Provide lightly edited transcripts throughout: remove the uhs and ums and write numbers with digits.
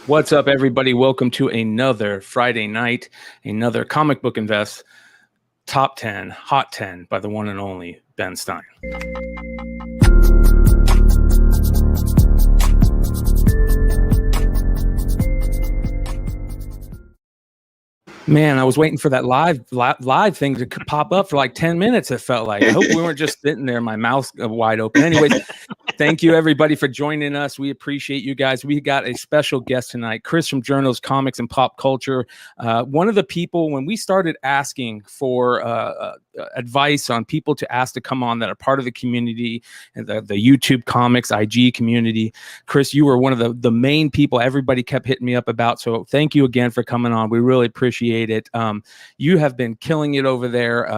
What's up, everybody? Welcome to another Friday night, another Comic Book Invest Top 10, Hot 10 by the one and only Ben Stein. Man, I was waiting for that live thing to pop up for like 10 minutes, it felt like. I hope we weren't just sitting there, my mouth wide open. Anyways, thank you, everybody, for joining us. We appreciate you guys. We got a special guest tonight, Chris from Journos, Comics, and Pop Culture. One of the people, when we started asking for advice on people to ask to come on that are part of the community, and the YouTube comics, IG community, Chris, you were one of the main people everybody kept hitting me up about. So thank you again for coming on. We really appreciate it. You have been killing it over there.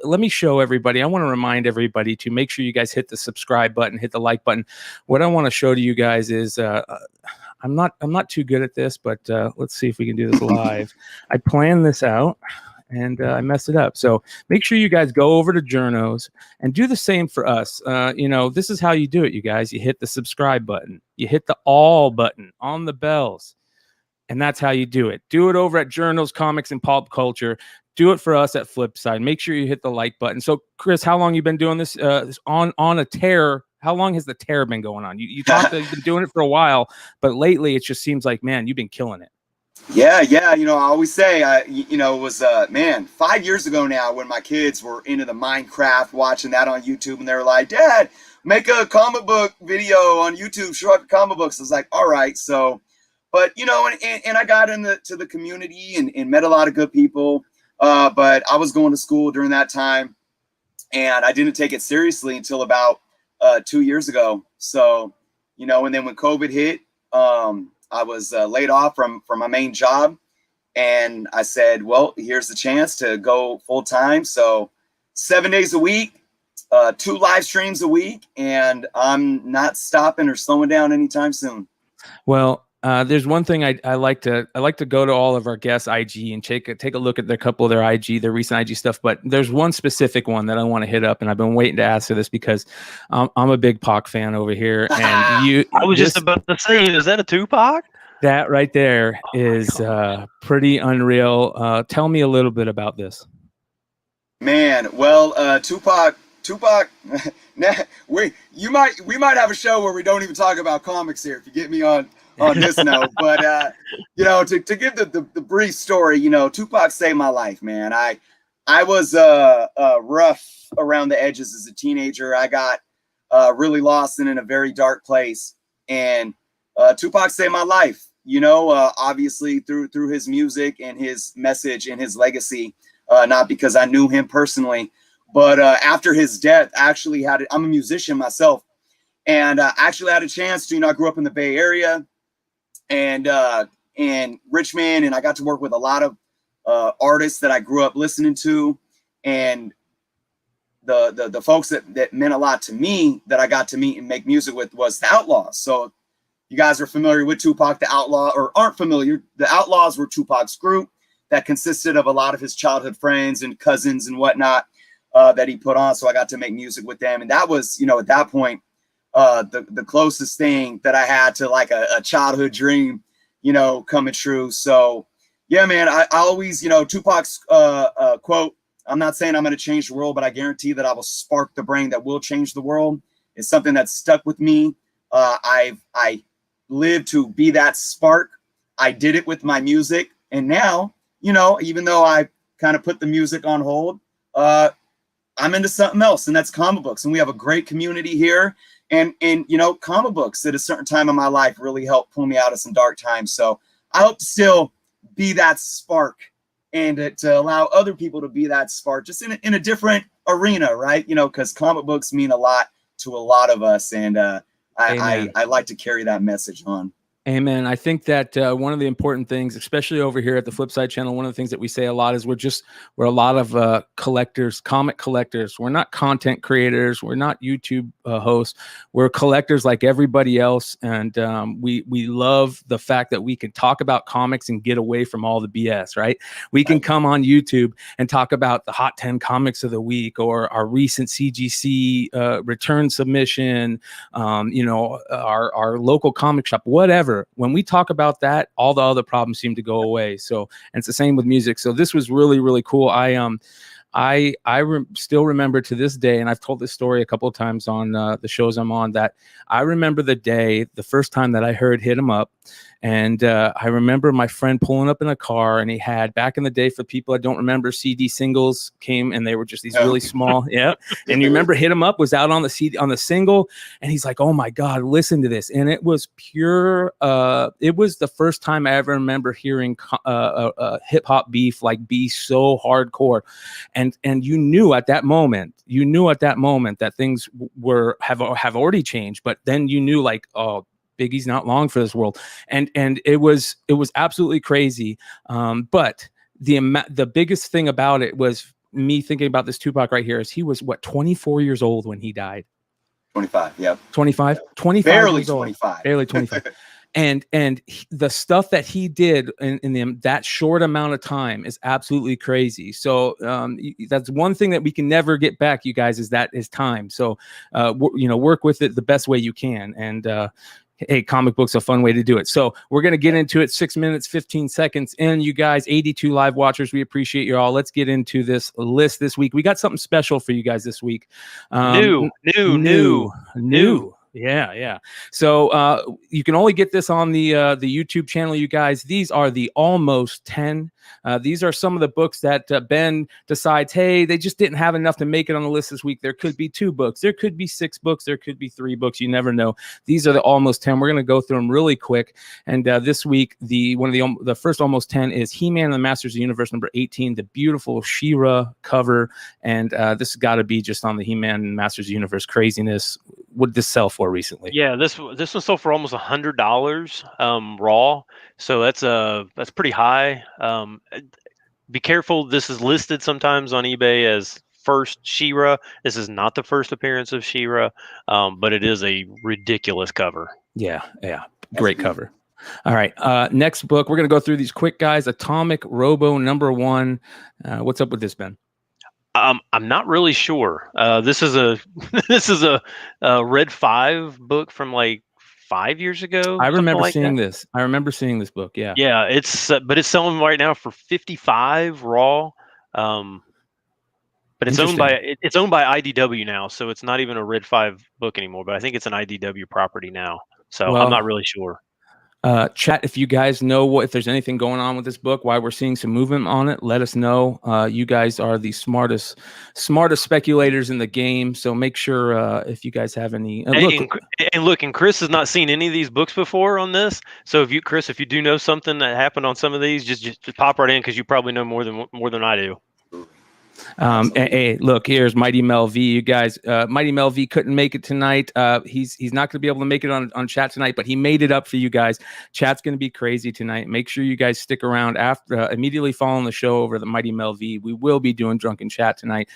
Let me show everybody. I want to remind everybody to make sure you guys hit the subscribe button, hit the like button. What I want to show to you guys is I'm not too good at this, but let's see if we can do this live. I planned this out and I messed it up. So make sure you guys go over to Journos and do the same for us. This is how you do it, you guys. You hit the subscribe button, you hit the all button on the bells. And that's how you do it. Do it over at Journos, Comics, and Pop Culture. Do it for us at Flipside. Make sure you hit the like button. So, Chris, how long you been doing this on a tear? How long has the tear been going on? You talked that you've been doing it for a while, but lately it just seems like, man, you've been killing it. Yeah. I always say, it was 5 years ago now when my kids were into the Minecraft, watching that on YouTube, and they were like, "Dad, make a comic book video on YouTube, show up comic books." I was like, "All right." So. But, and I got into the community and met a lot of good people. But I was going to school during that time, and I didn't take it seriously until about 2 years ago. So, and then when COVID hit, I was laid off from my main job. And I said, well, here's the chance to go full time. So 7 days a week, 2 live streams a week, and I'm not stopping or slowing down anytime soon. Well, there's one thing I like to go to all of our guests' IG and take a look at their couple of their recent IG stuff. But there's one specific one that I want to hit up, and I've been waiting to ask for this because I'm a big Pac fan over here. And I was just about to say, is that a Tupac? That right there is pretty unreal. Tell me a little bit about this. Man, well, Tupac. we might have a show where we don't even talk about comics here, if you get me on this note. But to give the brief story, Tupac saved my life, man. I was rough around the edges as a teenager. I got really lost and in a very dark place, and Tupac saved my life. Obviously through his music and his message and his legacy. Not because I knew him personally, but after his death, I'm a musician myself, and actually had a chance to, I grew up in the Bay Area and Richmond, and I got to work with a lot of artists that I grew up listening to, and the folks that meant a lot to me that I got to meet and make music with was the Outlaws. So you guys are familiar with Tupac, the Outlaw, or aren't familiar, the Outlaws were Tupac's group that consisted of a lot of his childhood friends and cousins and whatnot that he put on. So I got to make music with them. And that was, at that point, the closest thing that I had to like a childhood dream, coming true. So yeah, man, I always, Tupac's quote, "I'm not saying I'm going to change the world, but I guarantee that I will spark the brain that will change the world," is something that's stuck with me. I lived to be that spark. I did it with my music. And now, even though I kind of put the music on hold, I'm into something else, and that's comic books. And we have a great community here. And comic books at a certain time in my life really helped pull me out of some dark times. So I hope to still be that spark, and to allow other people to be that spark, just in a different arena, right? Because comic books mean a lot to a lot of us. And I like to carry that message on. Amen. I think that one of the important things, especially over here at the Flipside channel, one of the things that we say a lot is we're a lot of collectors, comic collectors. We're not content creators. We're not YouTube hosts. We're collectors like everybody else. And we love the fact that we can talk about comics and get away from all the BS, right? We can come on YouTube and talk about the hot 10 comics of the week, or our recent CGC return submission, our local comic shop, whatever. remember when we talk about that, all the other problems seem to go away. So, and it's the same with music. So this was really, really cool. Still remember to this day, and I've told this story a couple of times on the shows I'm on, that I remember the first time that I heard Hit 'Em Up. And I remember my friend pulling up in a car, and he had, back in the day, for people that don't remember, CD singles came, and they were just these really small. Yeah. And you remember Hit 'Em Up was out on the CD, on the single, and he's like, oh my God, listen to this. And it was pure. It was the first time I ever remember hearing hip hop beef like be so hardcore. And you knew at that moment that things have already changed, but then you knew, like, oh, Biggie's not long for this world. And it was absolutely crazy. But the biggest thing about it was me thinking about this Tupac right here is he was 24 years old when he died. 25. Yep. 25, 25 barely years old. 25. Barely 25. And the stuff that he did in that short amount of time is absolutely crazy. So that's one thing that we can never get back, you guys, is time. So work with it the best way you can. And hey, comic books a fun way to do it. So we're going to get into it. 6 minutes, 15 seconds. And you guys, 82 live watchers, we appreciate you all. Let's get into this list this week. We got something special for you guys this week. New. Yeah. So you can only get this on the YouTube channel, you guys. These are the almost 10. These are some of the books that Ben decides, hey, they just didn't have enough to make it on the list this week. There could be 2 books. There could be 6 books. There could be 3 books. You never know. These are the almost 10. We're going to go through them really quick. And this week, the first almost 10 is He-Man and the Masters of the Universe, number 18, the beautiful She-Ra cover. And this has got to be just on the He-Man and Masters of the Universe craziness. What did this sell for recently? Yeah, this one sold for almost $100 raw. So that's pretty high. Be careful. This is listed sometimes on eBay as first She-Ra. This is not the first appearance of She-Ra, but it is a ridiculous cover. Yeah. Great cover. All right. Next book. We're going to go through these quick, guys. Atomic Robo number 1. What's up with this, Ben? I'm not really sure. This is a Red 5 book from like 5 years ago. I remember seeing this. I remember seeing this book. Yeah. Yeah. But it's selling right now for $55 raw. But it's owned by IDW now, so it's not even a Red 5 book anymore. But I think it's an IDW property now. So I'm not really sure. Chat, if you guys know if there's anything going on with this book, why we're seeing some movement on it, let us know. You guys are the smartest speculators in the game, so make sure if you guys have any. And Chris has not seen any of these books before on this. So if you do know something that happened on some of these, just pop right in, because you probably know more than I do. Hey, look, here's Mighty Mel V. You guys, Mighty Mel V couldn't make it tonight. He's not going to be able to make it on chat tonight, but he made it up for you guys. Chat's going to be crazy tonight. Make sure you guys stick around after immediately following the show over the Mighty Mel V. We will be doing Drunken Chat tonight.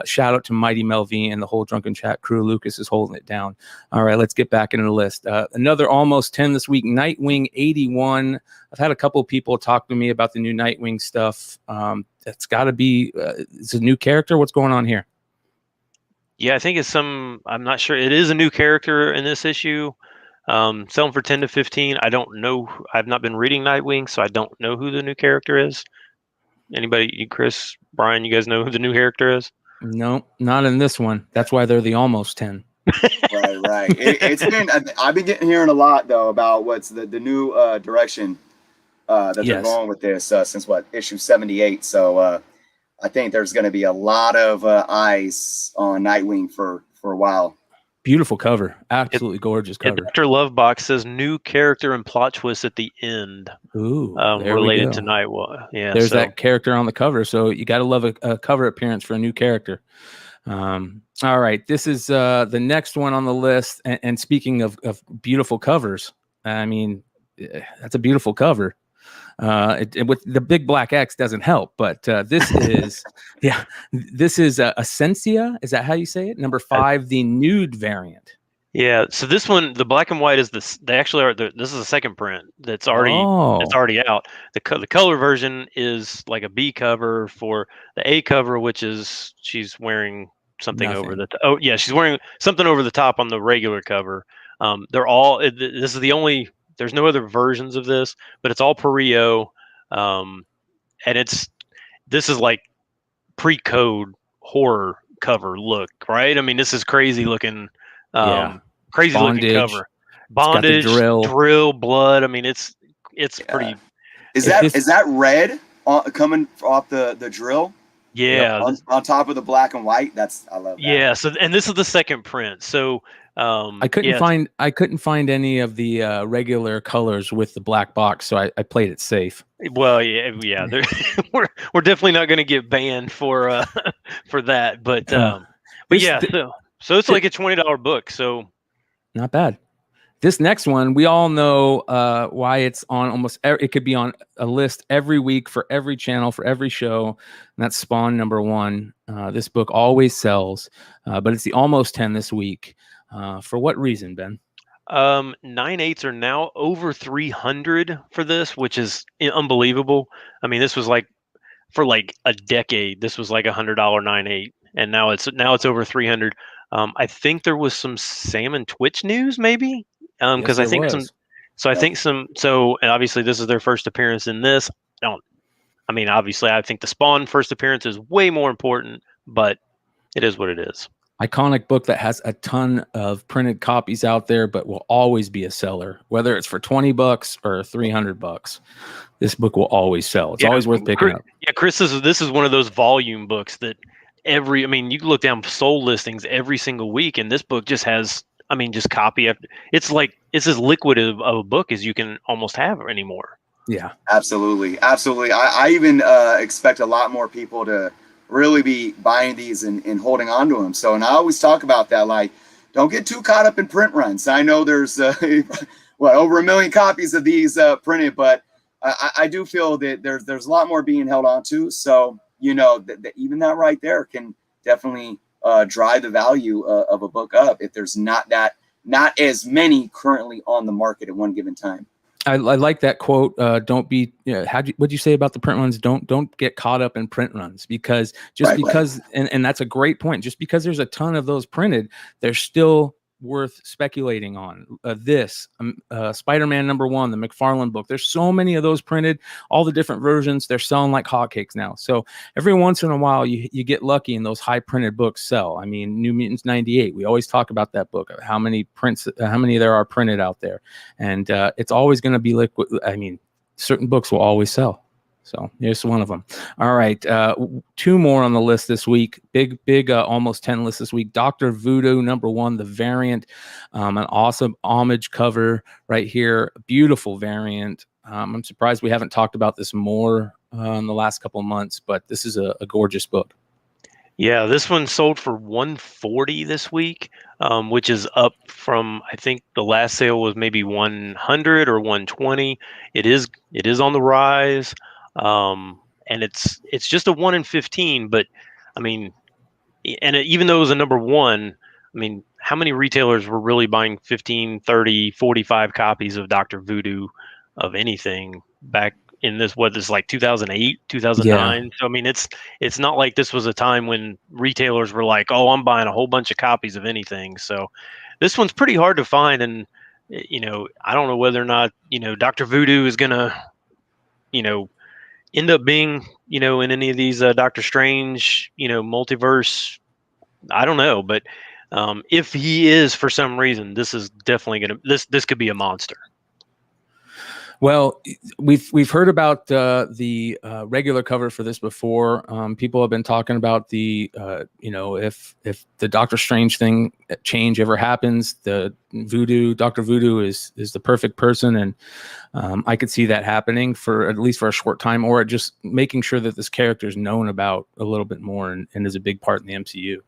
Shout out to Mighty Mel V and the whole Drunken Chat crew. Lucas is holding it down. All right, let's get back into the list. Another almost 10 this week. Nightwing 81. I've had a couple of people talk to me about the new Nightwing stuff. It's got to be it's a new character. What's going on here? Yeah, I think I'm not sure. It is a new character in this issue. Selling for 10 to 15. I don't know. I've not been reading Nightwing, so I don't know who the new character is. Anybody, Chris, Brian, you guys know who the new character is? No, not in this one. That's why they're the almost 10. Right. I've been hearing a lot though about what's the new direction that they're going with this since issue 78. So I think there's going to be a lot of eyes on Nightwing for a while. Beautiful cover, absolutely gorgeous cover. Dr. Lovebox says new character and plot twist at the end. Ooh, related to Nightwing. Yeah, there's that character on the cover, so you got to love a cover appearance for a new character. All right, this is the next one on the list. And speaking of beautiful covers, I mean, that's a beautiful cover. With the big black X doesn't help, but this is this is Essentia. Is that how you say it? Number 5, the nude variant. Yeah. So this one, the black and white is this. They actually are. This is a second print that's already out. The color version is like a B cover for the A cover, which is she's wearing something over the. She's wearing something over the top on the regular cover. They're all. This is the only There's no other versions of this, but it's all Perio, and this is like pre-code horror cover look, right? I mean, this is crazy looking, Yeah. crazy looking Bondage. cover. It's got the Bondage, drill, blood. I mean, it's pretty. Is that red coming off the drill? Yeah, on top of the black and white. I love that. Yeah, so and this is the second print. So I couldn't find any of the regular colors with the black box, so I played it safe. Well, yeah, we're definitely not going to get banned for for that, but yeah, so it's like a $20 book, so not bad. This next one, we all know why it's on it could be on a list every week for every channel, for every show. And that's Spawn #1. This book always sells, but it's the almost 10 this week. For what reason, Ben? 9/8 are now over 300 for this, which is unbelievable. I mean, this was like for like a decade, this was like $100 9/8, and now it's over 300. I think there was some Salmon Twitch news, maybe. Because I think and obviously this is their first appearance in this. Obviously I think the Spawn first appearance is way more important, but it is what it is. Iconic book that has a ton of printed copies out there, but will always be a seller, whether it's for $20 or $300. This book will always sell. It's always worth picking up. Yeah, Chris, this is one of those volume books that you can look down sold listings every single week, and this book just has. Just copy after. It's as liquid of a book as you can almost have anymore. Yeah, absolutely. I even expect a lot more people to really be buying these and holding on to them. So, and I always talk about that, like, don't get too caught up in print runs. I know there's over 1 million copies of these printed, but I do feel that there's a lot more being held on to. So, that even that right there can definitely drive the value of a book up if there's not as many currently on the market at one given time. I like that quote. Don't be. What'd you say about the print runs? Don't get caught up in print runs, because and that's a great point. Just because there's a ton of those printed, they're still worth speculating on. Spider-Man #1, the McFarlane book. There's so many of those printed, all the different versions. They're selling like hotcakes now. So every once in a while, you get lucky and those high printed books sell. I mean, New Mutants '98. We always talk about that book. How many there are printed out there, and it's always going to be liquid. I mean, certain books will always sell. So here's one of them. All right. 2 more on the list this week. Big almost 10 list this week. Dr. Voodoo #1, the variant. An awesome homage cover right here. Beautiful variant. I'm surprised we haven't talked about this more in the last couple of months, but this is a gorgeous book. Yeah, this one sold for $140 this week, which is up from, I think the last sale was maybe $100 or $120. It is on the rise. And it's just a 1 in 15, but even though it was a #1, how many retailers were really buying 15, 30, 45 copies of Dr. Voodoo of anything back in this, like 2008, 2009. Yeah. So, it's not like this was a time when retailers were like, oh, I'm buying a whole bunch of copies of anything. So this one's pretty hard to find. And, I don't know whether or not, Dr. Voodoo is going to, end up being, in any of these Doctor Strange, multiverse. I don't know, but if he is for some reason, this is definitely this could be a monster. Well, we've heard about the regular cover for this before. People have been talking about the if the Doctor Strange thing change ever happens, the Dr. Voodoo is the perfect person, and I could see that happening for at least for a short time, or just making sure that this character is known about a little bit more and is a big part in the MCU.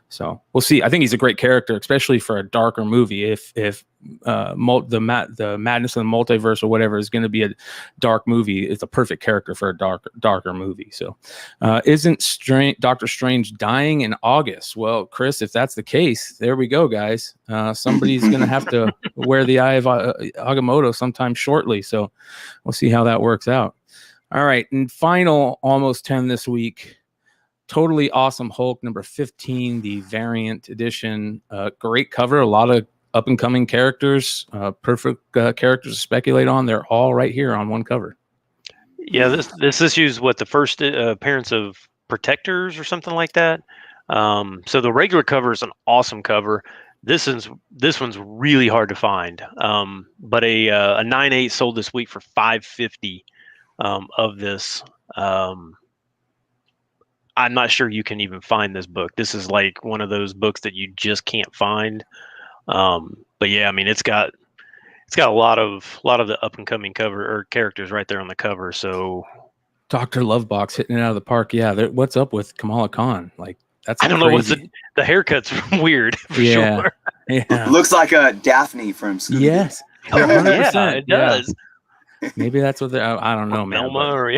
So we'll see. I think he's a great character, especially for a darker movie. If the madness of the multiverse or whatever is going to be a dark movie, it's a perfect character for a darker movie. So isn't Doctor Strange dying in August? Well, Chris, if that's the case, there we go, guys. Somebody's going to have to wear the eye of Agamotto sometime shortly. So we'll see how that works out. All right. And final almost 10 this week. Totally Awesome Hulk #15, the variant edition. Great cover. A lot of up and coming characters, perfect characters to speculate on. They're all right here on one cover. Yeah, this issue's what, the first appearance of Protectors or something like that. So the regular cover is an awesome cover. This one's really hard to find. But a 9/8 sold this week for $550 of this. I'm not sure you can even find this book. This is like one of those books that you just can't find. But yeah, I mean, it's got a lot of the up and coming cover or characters right there on the cover. So Dr. Lovebox hitting it out of the park. Yeah, what's up with Kamala Khan? Like, that's I don't know what's the haircut's weird for sure. Yeah, looks like a Daphne from Scooby-Doo. Yes, 100%. Yeah, it does. Maybe that's what I don't know, man. Velma or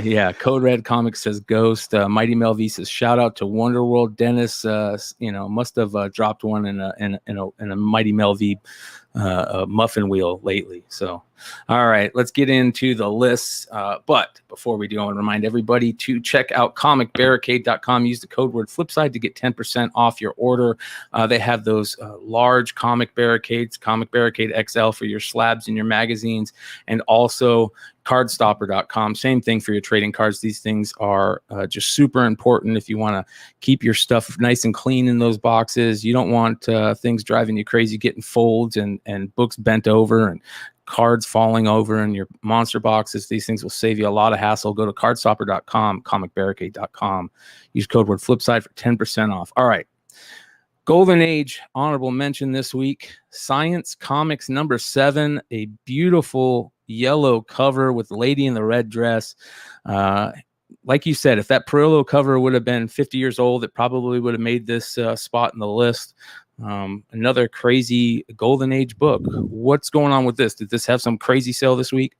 yeah. Code Red Comics says Ghost. Mighty Mel V says shout out to Wonderworld. Dennis, must have dropped one in a Mighty Mel V muffin wheel lately. So, all right, let's get into the lists. But before we do, I want to remind everybody to check out comicbarricade.com. Use the code word Flipside to get 10% off your order. They have those large comic barricades, Comic Barricade XL for your slabs and your magazines, and also cardstopper.com. Same thing for your trading cards. These things are just super important if you want to keep your stuff nice and clean in those boxes. You don't want things driving you crazy, getting folds and books bent over and cards falling over in your monster boxes. These things will save you a lot of hassle. Go to cardstopper.com, comicbarricade.com. Use code word Flipside for 10% off. All right. Golden Age honorable mention this week. Science Comics number 7, a beautiful yellow cover with Lady in the Red Dress. Like you said, if that Perillo cover would have been 50 years old, it probably would have made this spot in the list. Another crazy Golden Age book. What's going on with this? Did this have some crazy sale this week?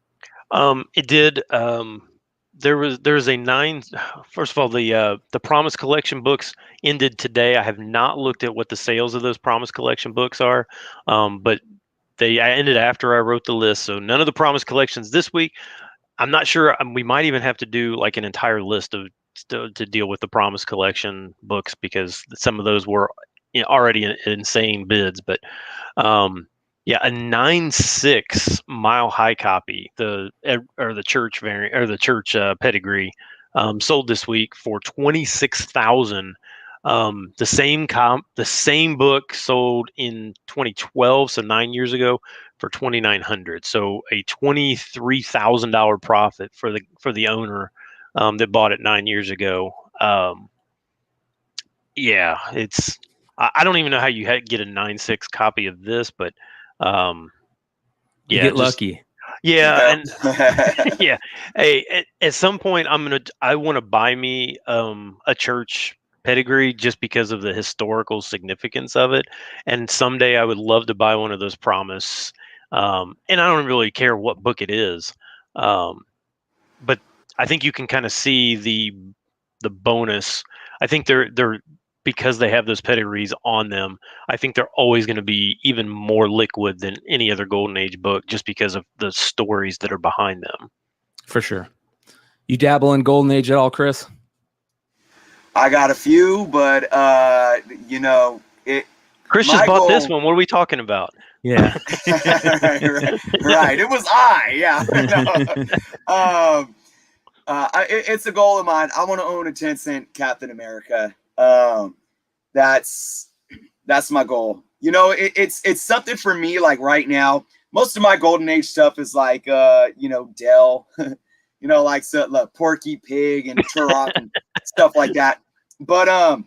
It did. There was a 9. First of all, the Promise Collection books ended today. I have not looked at what the sales of those Promise Collection books are, but I ended after I wrote the list. So none of the Promise Collections this week. I'm not sure. We might even have to do like an entire list to deal with the Promise Collection books, because some of those were already insane bids. But yeah, a 9/6 Mile High copy, the church variant or the church pedigree, sold this week for $26,000. The same book sold in 2012, so 9 years ago, for $2,900. So a $23,000 profit for the owner that bought it 9 years ago. Yeah, it's. I don't even know how you get a 9/6 copy of this, but you get lucky. Yeah, and yeah. Hey, at some point, I want to buy me a church pedigree just because of the historical significance of it. And someday I would love to buy one of those Promise. And I don't really care what book it is, but I think you can kind of see the bonus. I think they're because they have those pedigrees on them, I think they're always going to be even more liquid than any other Golden Age book, just because of the stories that are behind them. For sure. You dabble in Golden Age at all, Chris? I got a few, but Chris just bought this one. What are we talking about? Yeah. right. It was yeah. It's a goal of mine. I want to own a 10-cent Captain America. That's my goal. It's something for me. Like right now, most of my Golden Age stuff is like Dell, like Porky Pig and Turok and stuff like that. But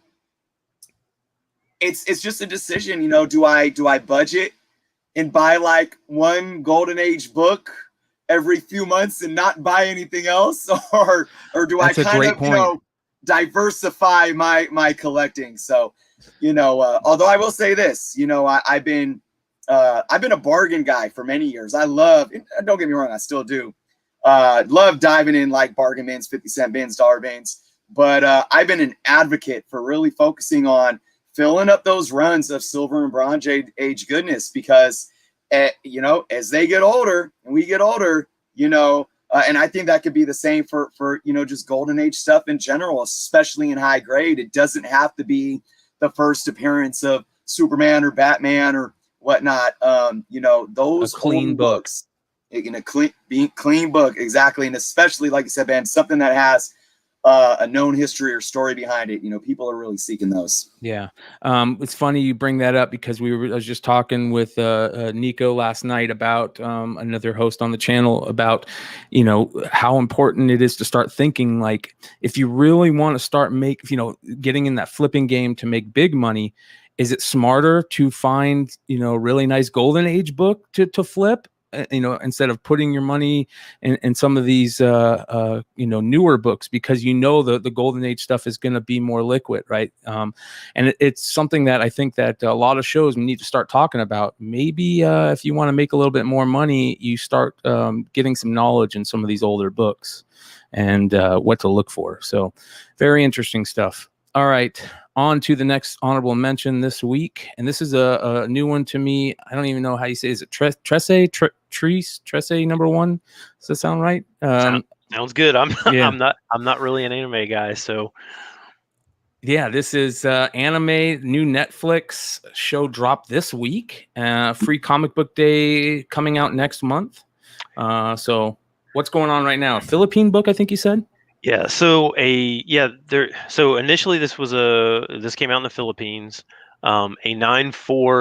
it's just a decision. Do I budget and buy like one Golden Age book every few months and not buy anything else, or do I kind of diversify my collecting? So although I will say this, I've been a bargain guy for many years. I love, don't get me wrong, I still do love diving in like bargain bins, 50-cent bins, dollar bins, but I've been an advocate for really focusing on filling up those runs of Silver and Bronze Age goodness, because as they get older and we get older, and I think that could be the same for just Golden Age stuff in general, especially in high grade. It doesn't have to be the first appearance of Superman or Batman or whatnot. You know, those A clean old book. books in a clean book, exactly, and especially like you said, man, something that has a known history or story behind it. You know, people are really seeking those. Yeah. It's funny you bring that up because I was just talking with Nico last night about another host on the channel about, you know, how important it is to start thinking like if you really want to start getting in that flipping game to make big money, is it smarter to find, you know, a really nice golden age book to flip? You know, instead of putting your money in some of these, you know, newer books, because you know the golden age stuff is going to be more liquid, right? And it's something that I think that a lot of shows need to start talking about. Maybe if you want to make a little bit more money, you start getting some knowledge in some of these older books and what to look for. So very interesting stuff. All right, on to the next honorable mention this week. And this is a new one to me. I don't even know how you say it. Is it Tresse number one? Does that sound right? Sounds good. Yeah. I'm not really an anime guy, so yeah, this is anime, new Netflix show dropped this week. Free comic book day coming out next month. So what's going on right now? A Philippine book, I think you said? yeah. So initially this came out in the Philippines. A 9.4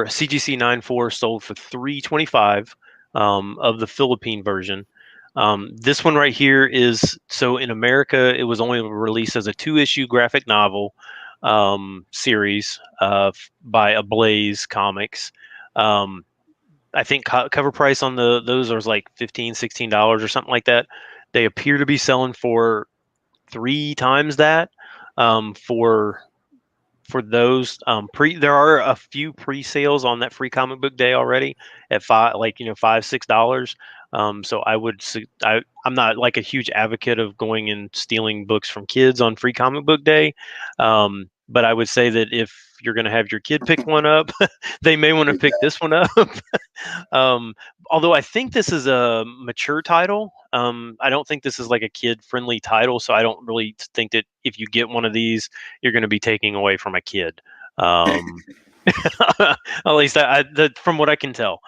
CGC 9.4 sold for $325 of the Philippine version. This one right here is, so in America it was only released as a 2-issue graphic novel series by Ablaze Comics. I think cover price on those was like $15-$16 or something like that. They appear to be selling for 3 times that for those there are a few pre-sales on that free comic book day already at $5-$6. So I'm not like a huge advocate of going and stealing books from kids on free comic book day, but I would say that if you're going to have your kid pick one up, they may want to pick this one up. Although I think this is a mature title. I don't think this is like a kid-friendly title, so I don't really think that if you get one of these, you're going to be taking away from a kid. At least from what I can tell.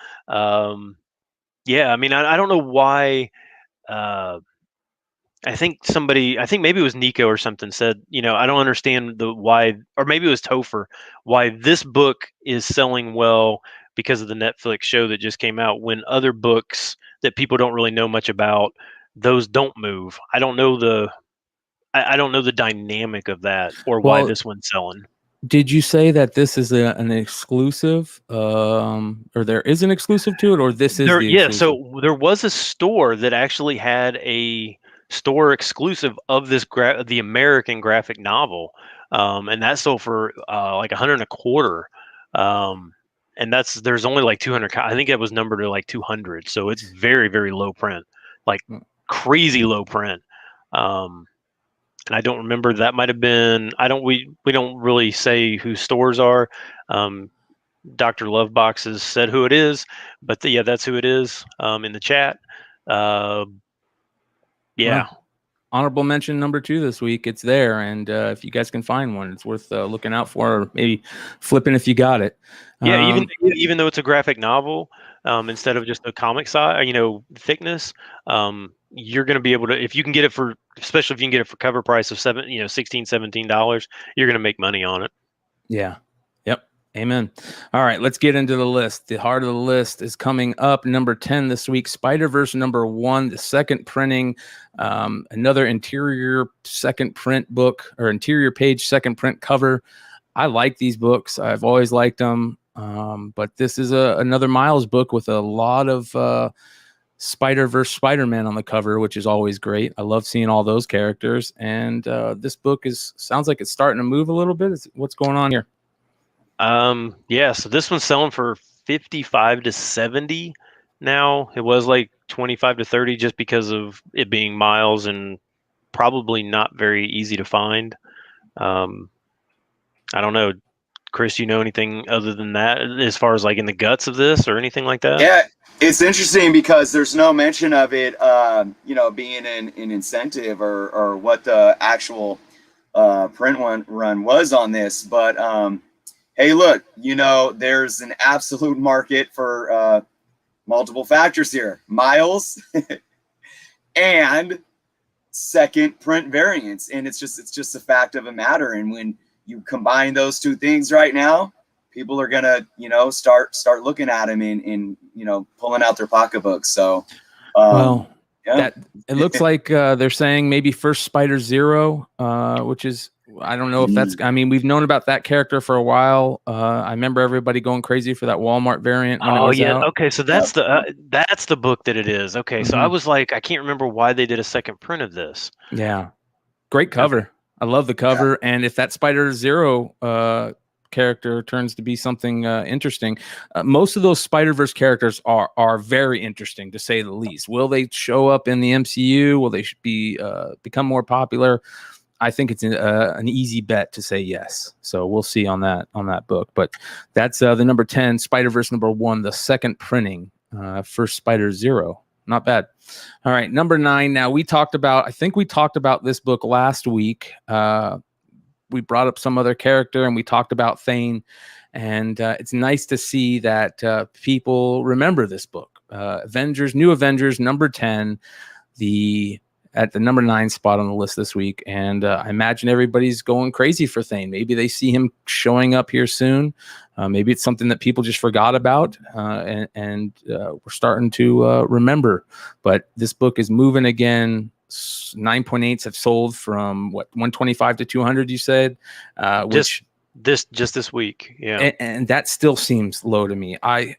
Yeah, I mean, I don't know why. I think maybe it was Nico or something said, you know, I don't understand why, or maybe it was Topher, why this book is selling well because of the Netflix show that just came out, when other books that people don't really know much about, those don't move. I don't know the dynamic of that or why Well, this one's selling. did you say that this is an exclusive, or there is an exclusive to it, or this is the exclusive? So there was a store that actually had a store exclusive of this the American graphic novel, and that sold for like $125. And there's only like 200. I think it was numbered to like 200, so it's very, very low print, like crazy low print. And I don't remember, that might have been, we don't really say who stores are. Dr. Lovebox has said who it is, but yeah, that's who it is in the chat. Yeah. Well, honorable mention number 2 this week. It's there, and if you guys can find one, it's worth looking out for, or maybe flipping if you got it. Yeah, even though it's a graphic novel, instead of just a comic size, thickness, you're going to be able to, if you can get it for, especially if you can get it for cover price of $16-$17, you're going to make money on it. Yeah. Yep. Amen. All right, let's get into the list. The heart of the list is coming up. Number 10 this week, Spider-Verse number 1, the second printing, another interior second print book, or interior page second print cover. I like these books. I've always liked them. But this is another Miles book with a lot of Spider-Verse Spider-Man on the cover, which is always great. I love seeing all those characters. And this book sounds like it's starting to move a little bit. What's going on here? Yeah, so this one's selling for 55 to 70 now. It was like 25 to 30 just because of it being Miles and probably not very easy to find. I don't know, Chris, you know anything other than that as far as like in the guts of this or anything like that? Yeah, it's interesting because there's no mention of it, being an incentive or what the actual print run was on this. But hey, look, there's an absolute market for multiple factors here: miles and second print variants. And it's just a fact of a matter. And when you combine those two things right now, people are gonna, start looking at them and pulling out their pocketbooks. So, well, yeah. that it looks like they're saying maybe first Spider Zero, which is, I don't know if that's, I mean, we've known about that character for a while. I remember everybody going crazy for that Walmart variant when it was out. Okay, so that's the book that it is. Okay, so I was like, I can't remember why they did a second print of this. Yeah, great cover. Okay. I love the cover, and if that Spider Zero character turns to be something interesting, most of those Spider-Verse characters are very interesting, to say the least. Will they show up in the MCU? Will they be become more popular? I think it's an easy bet to say yes. So we'll see on that book. But that's the number 10, Spider-Verse number 1, the second printing for Spider Zero. Not bad. All right, number 9. Now I think we talked about this book last week. We brought up some other character and we talked about Thane. And it's nice to see that people remember this book. New Avengers number 10, at the number 9 spot on the list this week. And I imagine everybody's going crazy for Thane. Maybe they see him showing up here soon. Maybe it's something that people just forgot about and we're starting to remember. But this book is moving again. 9.8s have sold from 125 to 200, you said? Which just this week. Yeah. And that still seems low to me. I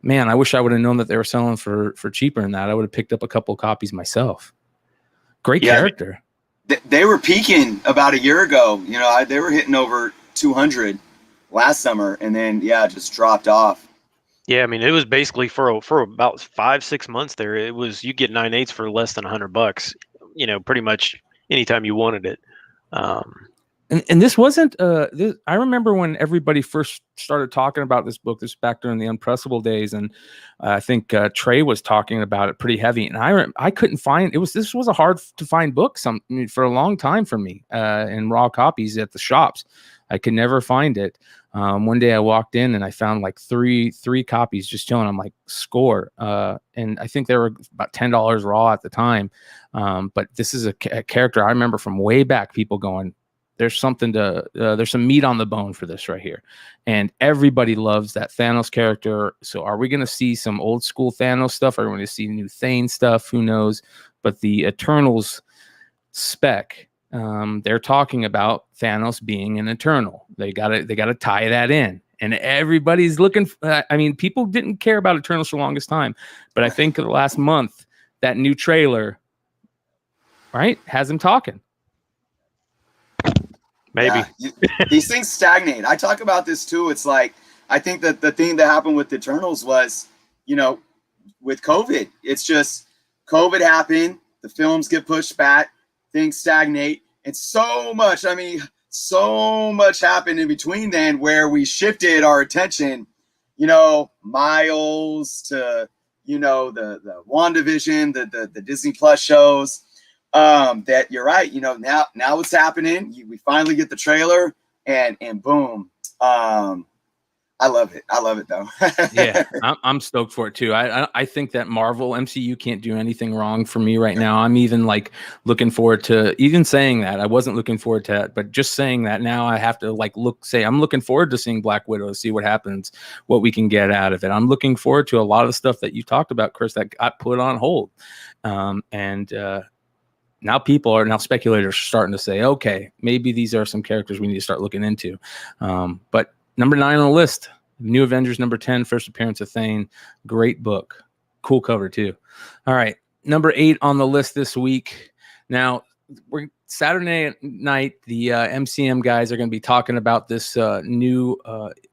wish I would have known that they were selling for cheaper than that. I would have picked up a couple copies myself. Great character. They were peaking about a year ago. They were hitting over 200 last summer, and then just dropped off. Yeah, I mean, it was basically for about 5-6 months there. It was, you get 9.8s for less than $100. Pretty much anytime you wanted it. And this wasn't. I remember when everybody first started talking about this book. This back during the Unpressable days, and I think Trey was talking about it pretty heavy. And I couldn't find it. This was a hard to find book for a long time for me in raw copies at the shops. I could never find it. One day I walked in and I found like three copies just chilling. I'm like, score. And I think they were about $10 raw at the time. But this is a character I remember from way back. People going, there's something there's some meat on the bone for this right here. And everybody loves that Thanos character. So are we going to see some old school Thanos stuff? Are we going to see new Thane stuff? Who knows? But the Eternals spec, they're talking about Thanos being an Eternal. They got to tie that in. And everybody's looking. People didn't care about Eternals for the longest time. But I think the last month, that new trailer, right, has them talking. Maybe. Yeah. These things stagnate. I talk about this too. It's like, I think that the thing that happened with the Eternals was, with COVID, it's just COVID happened, the films get pushed back, things stagnate, and so much happened in between then where we shifted our attention, Miles to, the WandaVision, the Disney Plus shows. That you're right. Now what's happening? We finally get the trailer, and boom. I love it. I love it though. Yeah, I'm stoked for it too. I think that Marvel MCU can't do anything wrong for me right now. I'm even like looking forward to, even saying that I wasn't looking forward to it, but just saying that now I have to say I'm looking forward to seeing Black Widow, see what happens, what we can get out of it. I'm looking forward to a lot of the stuff that you talked about, Chris, that got put on hold, now speculators are starting to say, okay, maybe these are some characters we need to start looking into. But number 9 on the list, New Avengers number 10, first appearance of Thane. Great book. Cool cover too. All right. Number 8 on the list this week. Now, Saturday night, the MCM guys are going to be talking about this new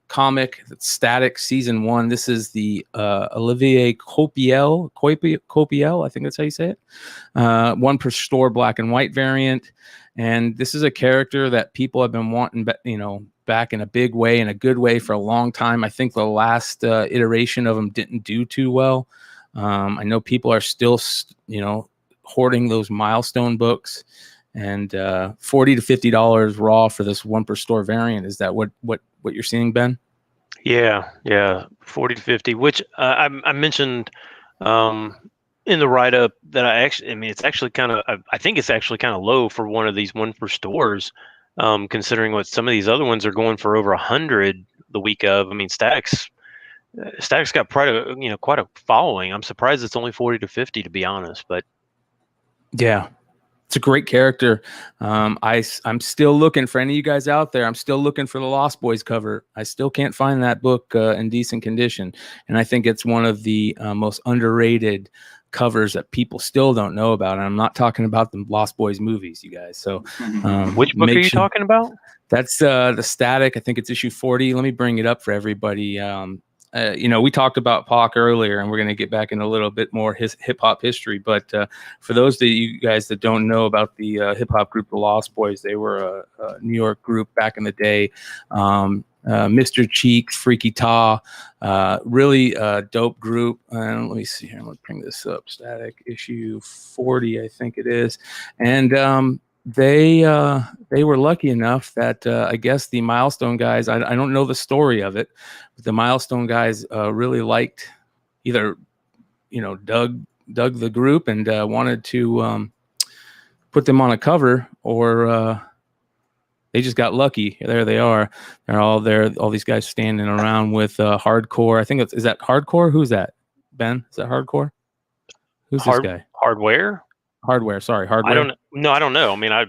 comic, Static Season 1. This is the Olivier Coipel, I think that's how you say it. 1 per store black and white variant. And this is a character that people have been wanting, back in a big way, in a good way, for a long time. I think the last iteration of him didn't do too well. I know people are still, hoarding those milestone books, and $40 to $50 raw for this 1 per store variant. Is that what what you're seeing, Ben? Yeah, 40 to 50, which I mentioned in the write-up that I mean, it's actually kind of, I think it's actually kind of low for one of these one for stores, considering what some of these other ones are going for over 100 the week of. I mean, Stack's got quite a following. I'm surprised it's only 40 to 50, to be honest, but yeah. It's a great character. I'm still looking for any of you guys out there. I'm still looking for the Lost Boys cover. I still can't find that book in decent condition, and I think it's one of the most underrated covers that people still don't know about. And I'm not talking about the Lost Boys movies, you guys. So, which book are you talking about? That's the Static. I think it's issue 40. Let me bring it up for everybody. We talked about Pac earlier, and we're going to get back in a little bit more hip hop history. But for those of you guys that don't know about the hip hop group, the Lost Boys, they were a New York group back in the day. Mr. Cheeks, Freaky Ta, really dope group. And let me see here. Let me bring this up. Static issue 40, I think it is. And they were lucky enough that I guess the Milestone guys, I don't know the story of it, but the Milestone guys really liked, either dug the group and wanted to put them on a cover, or they just got lucky. There they are. They're all there. All these guys standing around with Hardcore. I think is that Hardcore? Who's that? Ben? Is that Hardcore? Who's this guy? Hardware. Sorry, Hardware. I don't know. I mean, I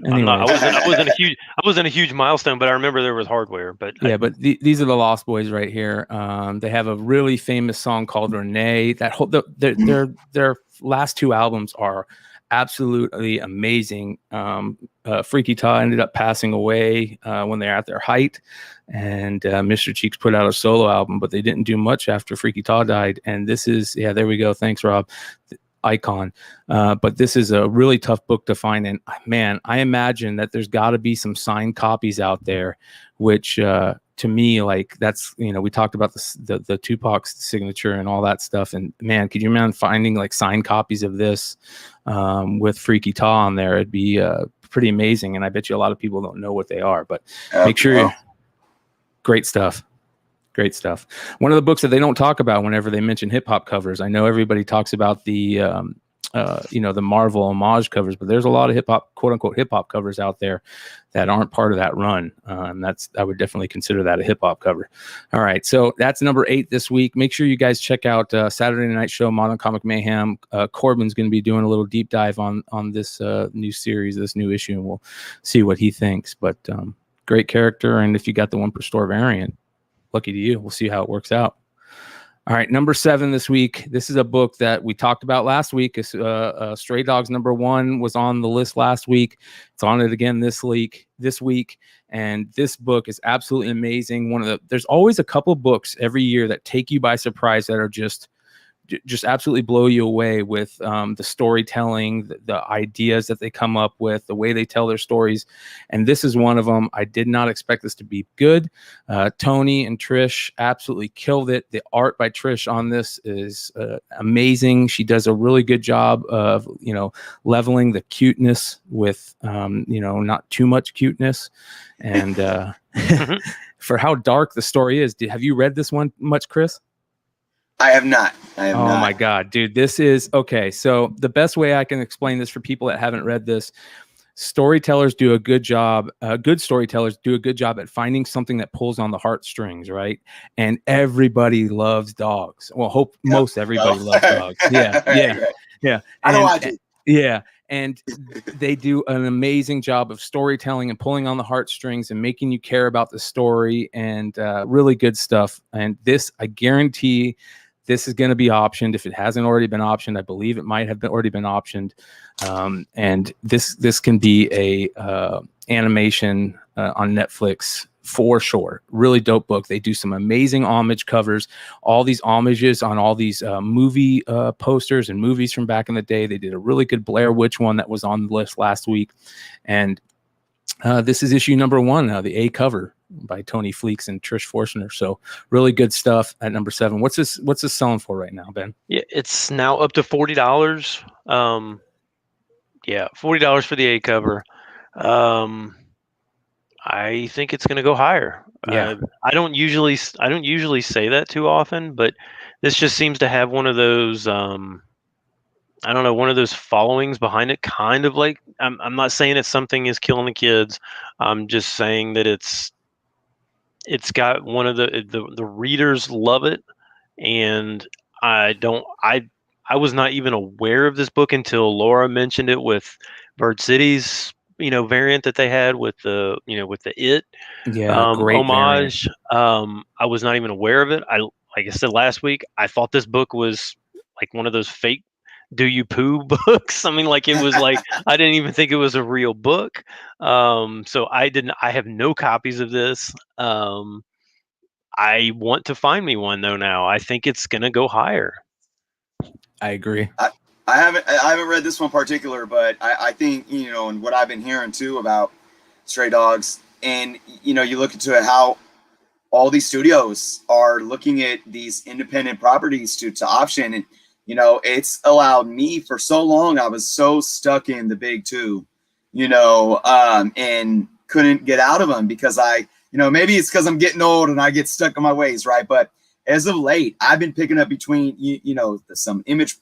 wasn't a huge Milestone, but I remember there was Hardware. But but these are the Lost Boys right here. They have a really famous song called Renee. Their last two albums are absolutely amazing. Freaky Ta ended up passing away when they're at their height, and Mr. Cheeks put out a solo album, but they didn't do much after Freaky Ta died. And this is, there we go. Thanks, Rob. Icon. But this is a really tough book to find, and man, I imagine that there's got to be some signed copies out there, which to me, like, that's, we talked about the Tupac's signature and all that stuff, and man, could you imagine finding like signed copies of this with Freaky Ta on there? It'd be pretty amazing, and I bet you a lot of people don't know what they are, but make sure great stuff. Great stuff. One of the books that they don't talk about whenever they mention hip hop covers, I know everybody talks about the the Marvel homage covers, but there's a lot of hip hop, quote unquote, hip hop covers out there that aren't part of that run. And I would definitely consider that a hip hop cover. All right. So that's number 8 this week. Make sure you guys check out Saturday Night Show, Modern Comic Mayhem. Corbin's going to be doing a little deep dive on this new series, this new issue, and we'll see what he thinks. But great character. And if you got the one per store variant, lucky to you. We'll see how it works out. All right, number 7 this week. This is a book that we talked about last week. Stray Dogs #1 was on the list last week. It's on it again this week. And this book is absolutely amazing. There's always a couple books every year that take you by surprise, that are just absolutely blow you away with the storytelling, the ideas that they come up with, the way they tell their stories. And this is one of them. I did not expect this to be good. Tony and Trish absolutely killed it. The art by Trish on this is amazing. She does a really good job of, leveling the cuteness with, not too much cuteness. And for how dark the story is, have you read this one much, Chris? I have not. Oh my God, dude. This is okay. So the best way I can explain this for people that haven't read this, storytellers do a good job. Good storytellers do a good job at finding something that pulls on the heartstrings, right? And everybody loves dogs. Well, most everybody loves dogs. Yeah. I know I do. Yeah. And they do an amazing job of storytelling and pulling on the heartstrings and making you care about the story, and really good stuff. And this, I guarantee, this is going to be optioned. If it hasn't already been optioned, I believe it might have already been optioned. And this can be a animation on Netflix for sure. Really dope book. They do some amazing homage covers, all these homages on all these movie posters and movies from back in the day. They did a really good Blair Witch one that was on the list last week. And this is issue #1, the A cover by Tony Fleeks and Trish Forstner. So really good stuff at number 7. What's this selling for right now, Ben? Yeah, it's now up to $40. $40 for the A cover. I think it's going to go higher. Yeah. I don't usually say that too often, but this just seems to have one of those I don't know, one of those followings behind it. Kind of like, I'm not saying it's something is killing the kids. I'm just saying that it's got one of the readers love it, and I don't I was not even aware of this book until Laura mentioned it with Bird City's variant that they had with the with the Yeah. Great variant. homage. I was not even aware of it. I Like I said last week, I thought this book was like one of those fake "Do You Poo" books. I mean, like it was like I didn't even think it was a real book. So I didn't. I have no copies of this. I want to find me one though now. I think it's gonna go higher. I agree. I haven't read this one particular, but I think, and what I've been hearing too about Stray Dogs, and you look into it, how all these studios are looking at these independent properties to option, and it's allowed me, for so long I was so stuck in the big two, and couldn't get out of them because maybe it's because I'm getting old and I get stuck in my ways, right? But as of late, I've been picking up between some Image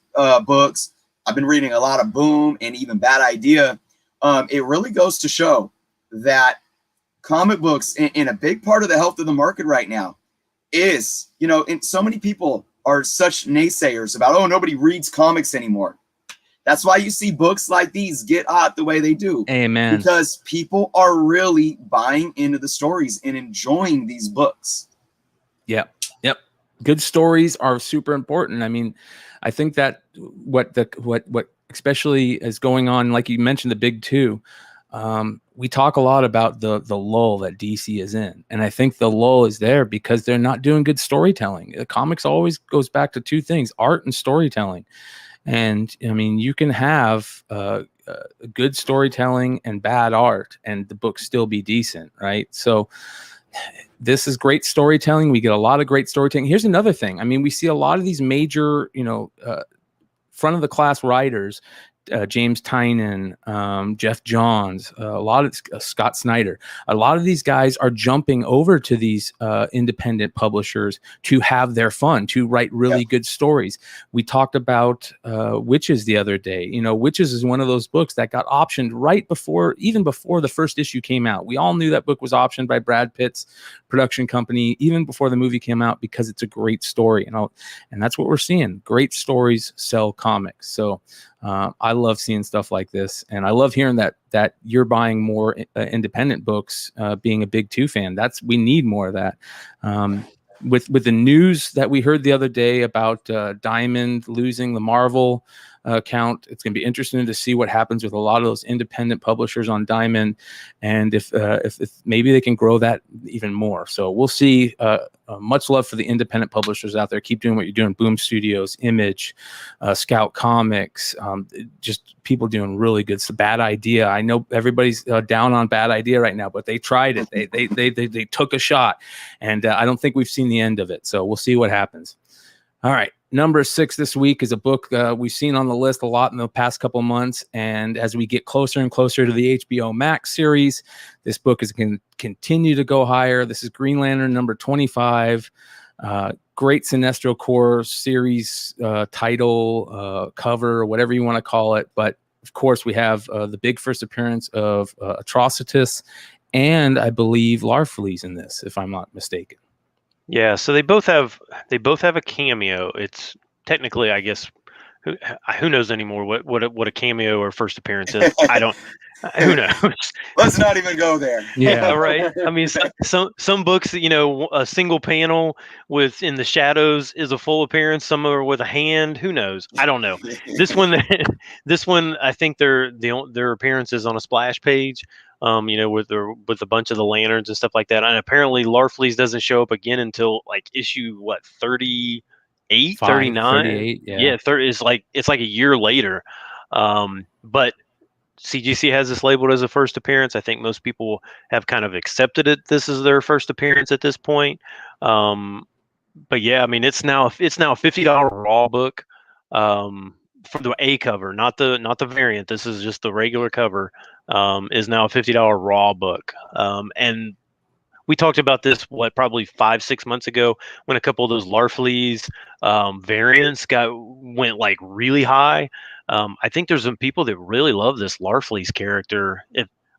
books. I've been reading a lot of Boom and even Bad Idea. It really goes to show that comic books, in a big part of the health of the market right now, is, and so many people are such naysayers about, oh, nobody reads comics anymore. That's why you see books like these get hot the way they do. Amen. Because people are really buying into the stories and enjoying these books. Yep. Good stories are super important. I mean, I think that what especially is going on, like you mentioned, the big two. We talk a lot about the lull that DC is in, and I think the lull is there because they're not doing good storytelling. The comics always goes back to two things: art and storytelling. And I mean, you can have good storytelling and bad art, and the book still be decent, right? So this is great storytelling. We get a lot of great storytelling. Here's another thing. I mean, we see a lot of these major, front of the class writers, James Tynan, Jeff Johns, a lot of Scott Snyder. A lot of these guys are jumping over to these independent publishers to have their fun, to write really good stories. We talked about Witches the other day. Witches is one of those books that got optioned right before, even before the first issue came out. We all knew that book was optioned by Brad Pitt's production company even before the movie came out because it's a great story. And that's what we're seeing. Great stories sell comics. So I love seeing stuff like this, and I love hearing that you're buying more independent books. Being a big two fan, we need more of that. With the news that we heard the other day about Diamond losing the Marvel account, it's going to be interesting to see what happens with a lot of those independent publishers on Diamond, and if maybe they can grow that even more. So we'll see. Much love for the independent publishers out there. Keep doing what you're doing. Boom Studios, Image, Scout Comics, just people doing really good. It's a Bad Idea. I know everybody's down on Bad Idea right now, but they tried it. They took a shot, and I don't think we've seen the end of it. So we'll see what happens. All right. Number 6 this week is a book we've seen on the list a lot in the past couple months. And as we get closer and closer to the HBO Max series, this book is going to continue to go higher. This is Green Lantern number 25. Great Sinestro Corps series title, cover, whatever you want to call it. But of course, we have the big first appearance of Atrocitus, and I believe Larfleeze in this, if I'm not mistaken. Yeah, so they both have a cameo. It's technically, I guess, who knows anymore what a cameo or first appearance is. I don't. Who knows? Let's not even go there. Yeah, right. I mean, some books, a single panel with in the shadows is a full appearance. Some are with a hand. Who knows? I don't know. This one, I think their appearance is on a splash page. With a bunch of the lanterns and stuff like that. And apparently Larfleeze doesn't show up again until like issue 38, 39. 38, yeah. 30 is like it's like a year later. But CGC has this labeled as a first appearance. I think most people have kind of accepted it. This is their first appearance at this point. But yeah, I mean it's now a $50 raw book. for the A cover, not the variant. This is just the regular cover. Is now a $50 raw book. And we talked about this probably 5-6 months ago when a couple of those Larfleeze variants went like really high. I think there's some people that really love this Larfleeze character.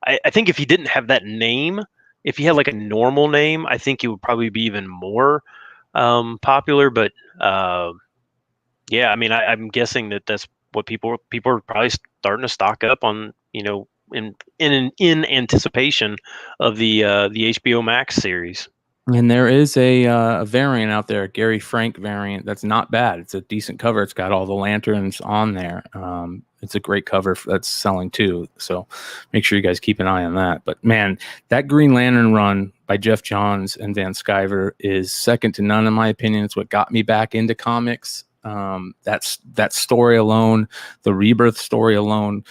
I think if he didn't have that name, if he had like a normal name, I think it would probably be even more popular. But yeah, I mean, I'm guessing that's what people are probably starting to stock up on, in anticipation of the HBO Max series. And there is a variant out there, a Gary Frank variant. That's not bad. It's a decent cover. It's got all the lanterns on there. It's a great cover that's selling too. So make sure you guys keep an eye on that. But man, that Green Lantern run by Jeff Johns and Van Sciver is second to none in my opinion. It's what got me back into comics. That story alone, the Rebirth story alone,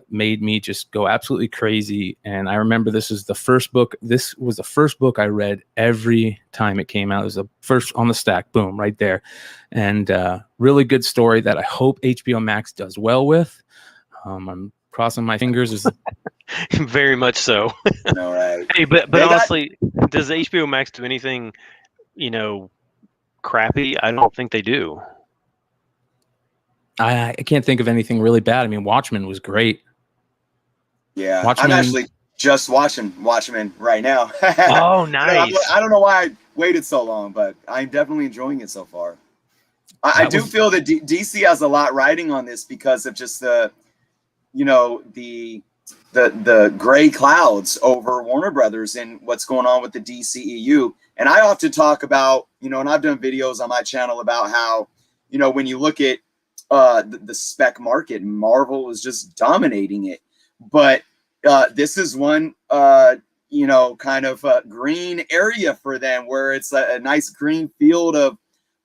made me just go absolutely crazy. And I remember this was the first book I read every time it came out. It was the first on the stack, boom, right there. And really good story that I hope HBO Max does well with. I'm crossing my fingers. Very much so. All right. Hey, but honestly, does HBO Max do anything, crappy? I don't think they do. I can't think of anything really bad. I mean, Watchmen was great. Yeah, Watchmen. I'm actually just watching Watchmen right now. Oh, nice. I don't know why I waited so long, but I'm definitely enjoying it so far. I do feel that DC has a lot riding on this because of just the gray clouds over Warner Brothers and what's going on with the DCEU. And I often talk about, and I've done videos on my channel about how, when you look at the spec market, Marvel is just dominating it. But this is one, kind of green area for them where it's a nice green field of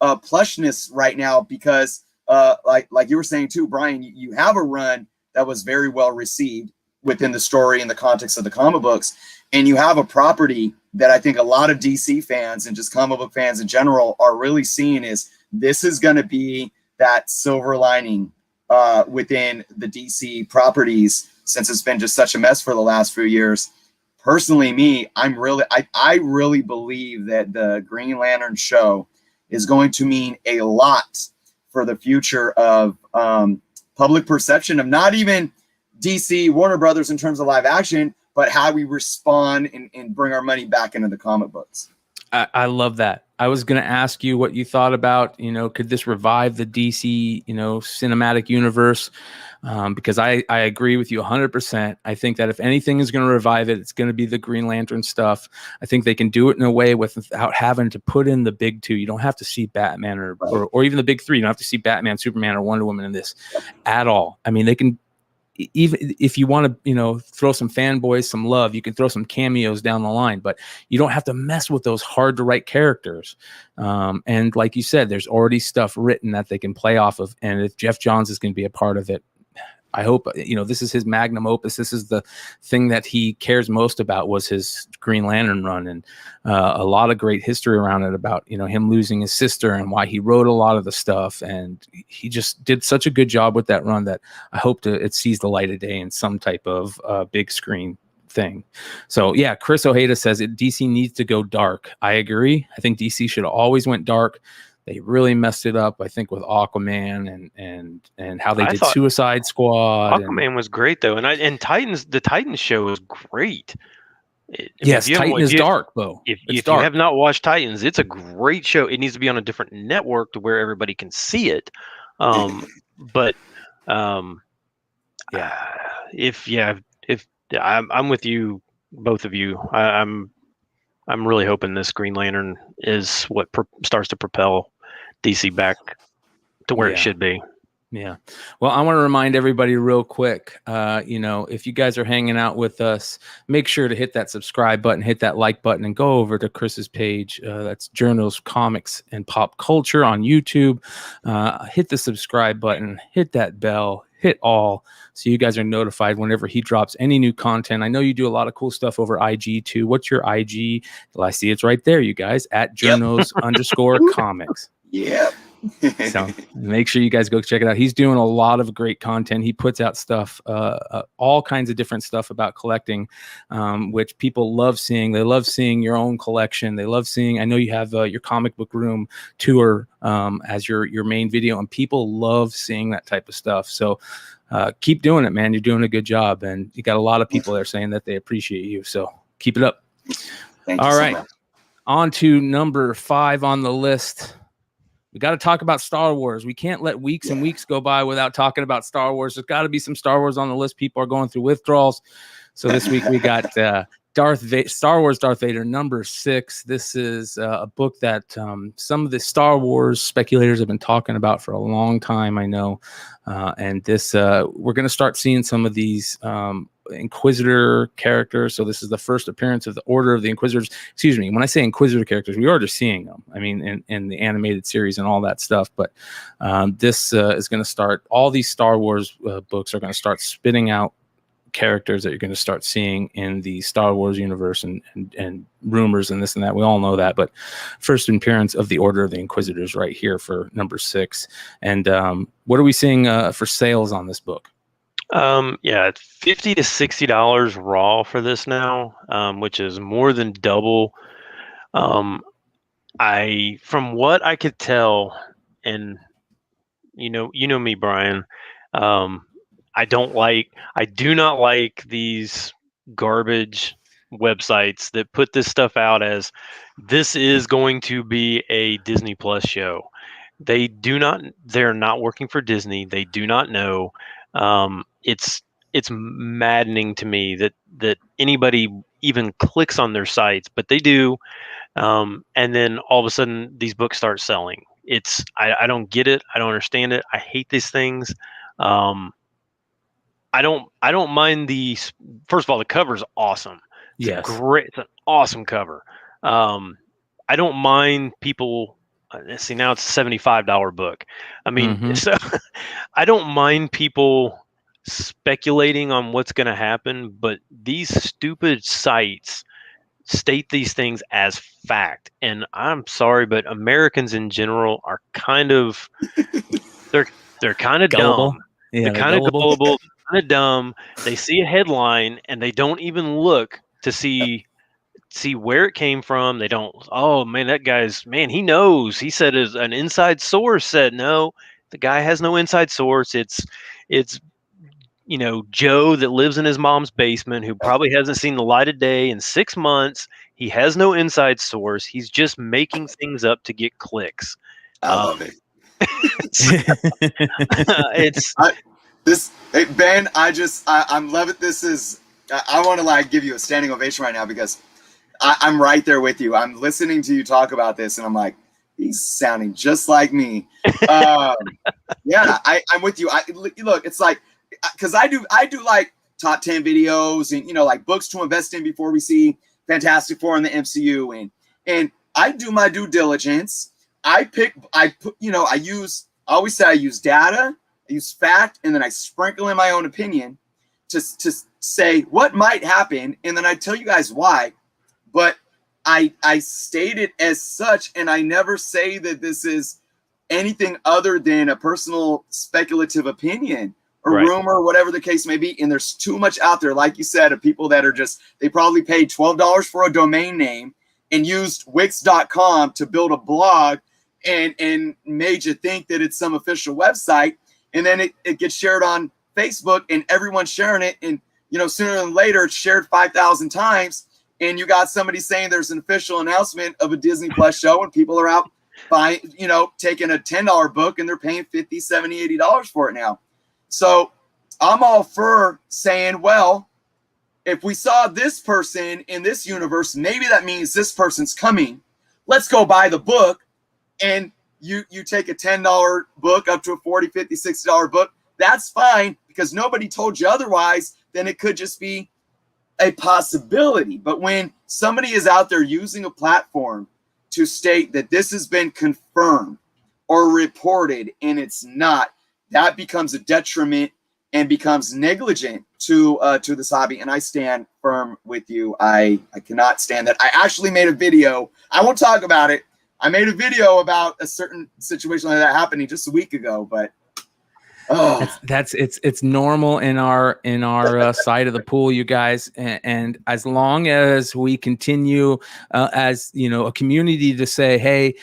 plushness right now because, like you were saying too, Brian, you have a run that was very well received within the story and the context of the comic books. And you have a property that I think a lot of DC fans and just comic book fans in general are really seeing is this is going to be that silver lining within the DC properties since it's been just such a mess for the last few years. Personally, I really believe that the Green Lantern show is going to mean a lot for the future of public perception of not even DC, Warner Brothers in terms of live action, but how we respond and bring our money back into the comic books. I love that. I was going to ask you what you thought about, could this revive the DC, cinematic universe? Because I agree with you 100%. I think that if anything is going to revive it, it's going to be the Green Lantern stuff. I think they can do it in a way without having to put in the big two. You don't have to see Batman or even the big three. You don't have to see Batman, Superman, or Wonder Woman in this at all. I mean, they can, even if you want to, throw some fanboys some love, you can throw some cameos down the line, but you don't have to mess with those hard to write characters. And like you said, there's already stuff written that they can play off of. And if Jeff Johns is going to be a part of it, I hope, this is his magnum opus. This is the thing that he cares most about was his Green Lantern run, and a lot of great history around it about, him losing his sister and why he wrote a lot of the stuff. And he just did such a good job with that run that I hope it sees the light of day in some type of big screen thing. So yeah, Chris Ojeda says DC needs to go dark. I agree. I think DC should have always went dark. They really messed it up, I think, with Aquaman and how they did Suicide Squad. Aquaman was great though, and Titans. The Titans show was great. Yes, Titan is dark though. If you have not watched Titans, it's a great show. It needs to be on a different network to where everybody can see it. But if I'm with you, both of you, I'm really hoping this Green Lantern is what starts to propel DC back to where it should be. Yeah. Well, I want to remind everybody real quick, if you guys are hanging out with us, make sure to hit that subscribe button, hit that like button, and go over to Chris's page. That's Journals, Comics, and Pop Culture on YouTube. Hit the subscribe button, hit that bell, hit all, so you guys are notified whenever he drops any new content. I know you do a lot of cool stuff over IG too. What's your IG? Well, I see it's right there, you guys, at Journos _comics. Yeah. So make sure you guys go check it out. He's doing a lot of great content. He puts out stuff, all kinds of different stuff about collecting, which people love seeing. They love seeing your own collection. They love seeing, I know you have your comic book room tour as your main video, and people love seeing that type of stuff. So keep doing it, man. You're doing a good job. And you got a lot of people there saying that they appreciate you. So keep it up. Thank you all so right. much. On to number 5 on the list. We got to talk about Star Wars. We can't let weeks and weeks go by without talking about Star Wars. There's got to be some Star Wars on the list. People are going through withdrawals. So this week we got Star Wars Darth Vader number 6. This is a book that some of the Star Wars speculators have been talking about for a long time, I know. And this we're going to start seeing some of these Inquisitor characters. So this is the first appearance of the Order of the Inquisitors. Excuse me, when I say Inquisitor characters, we are just seeing them. I mean, in the animated series and all that stuff. But this is going to start, all these Star Wars books are going to start spitting out characters that you're going to start seeing in the Star Wars universe, and rumors and this and that. We all know that. But first appearance of the Order of the Inquisitors right here for number 6. And what are we seeing for sales on this book? Yeah, it's $50 to $60 raw for this now, which is more than double. From what I could tell, and you know me, Brian, I do not like these garbage websites that put this stuff out as this is going to be a Disney Plus show. They're not working for Disney. They do not know. It's maddening to me that anybody even clicks on their sites, but they do. And then all of a sudden these books start selling. I don't get it. I don't understand it. I hate these things. I don't mind first of all, the cover is awesome. It's it's an awesome cover. I don't mind people, see, now it's a $75 book. I mean, so I don't mind people speculating on what's going to happen, but these stupid sites state these things as fact. And I'm sorry, but Americans in general are kind of, they're kind of dumb. Yeah, they're kind of gullible, kind of dumb. They see a headline and they don't even look to see where it came from. They don't, oh man, he knows. He said an inside source said. No, the guy has no inside source. It's Joe that lives in his mom's basement, who probably hasn't seen the light of day in 6 months. He has no inside source. He's just making things up to get clicks. I love it. Ben, I'm loving this. I want to give you a standing ovation right now, because I'm right there with you. I'm listening to you talk about this, and I'm like, he's sounding just like me. Yeah, I'm with you. Look, it's like, because I do like top 10 videos and like books to invest in before we see Fantastic Four in the MCU, and I do my due diligence. I always say I use data, I use fact, and then I sprinkle in my own opinion to say what might happen, and then I tell you guys why. But I state it as such, and I never say that this is anything other than a personal speculative opinion or rumor, or whatever the case may be. And there's too much out there, like you said, of people that are they probably paid $12 for a domain name and used Wix.com to build a blog and made you think that it's some official website. And then it gets shared on Facebook, and everyone's sharing it. And, sooner than later, it's shared 5,000 times. And you got somebody saying there's an official announcement of a Disney Plus show, and people are out buying, taking a $10 book, and they're paying $50, $70, $80 for it now. So I'm all for saying, well, if we saw this person in this universe, maybe that means this person's coming. Let's go buy the book. And you take a $10 book up to a $40, $50, $60 book. That's fine, because nobody told you otherwise. Then it could just be a possibility. But when somebody is out there using a platform to state that this has been confirmed or reported and it's not, that becomes a detriment and becomes negligent to this hobby. And I stand firm with you. I cannot stand that. I actually made a video. I won't talk about it, I made a video about a certain situation like that happening just a week ago, but it's normal in our side of the pool, you guys, and as long as we continue as a community to say, hey,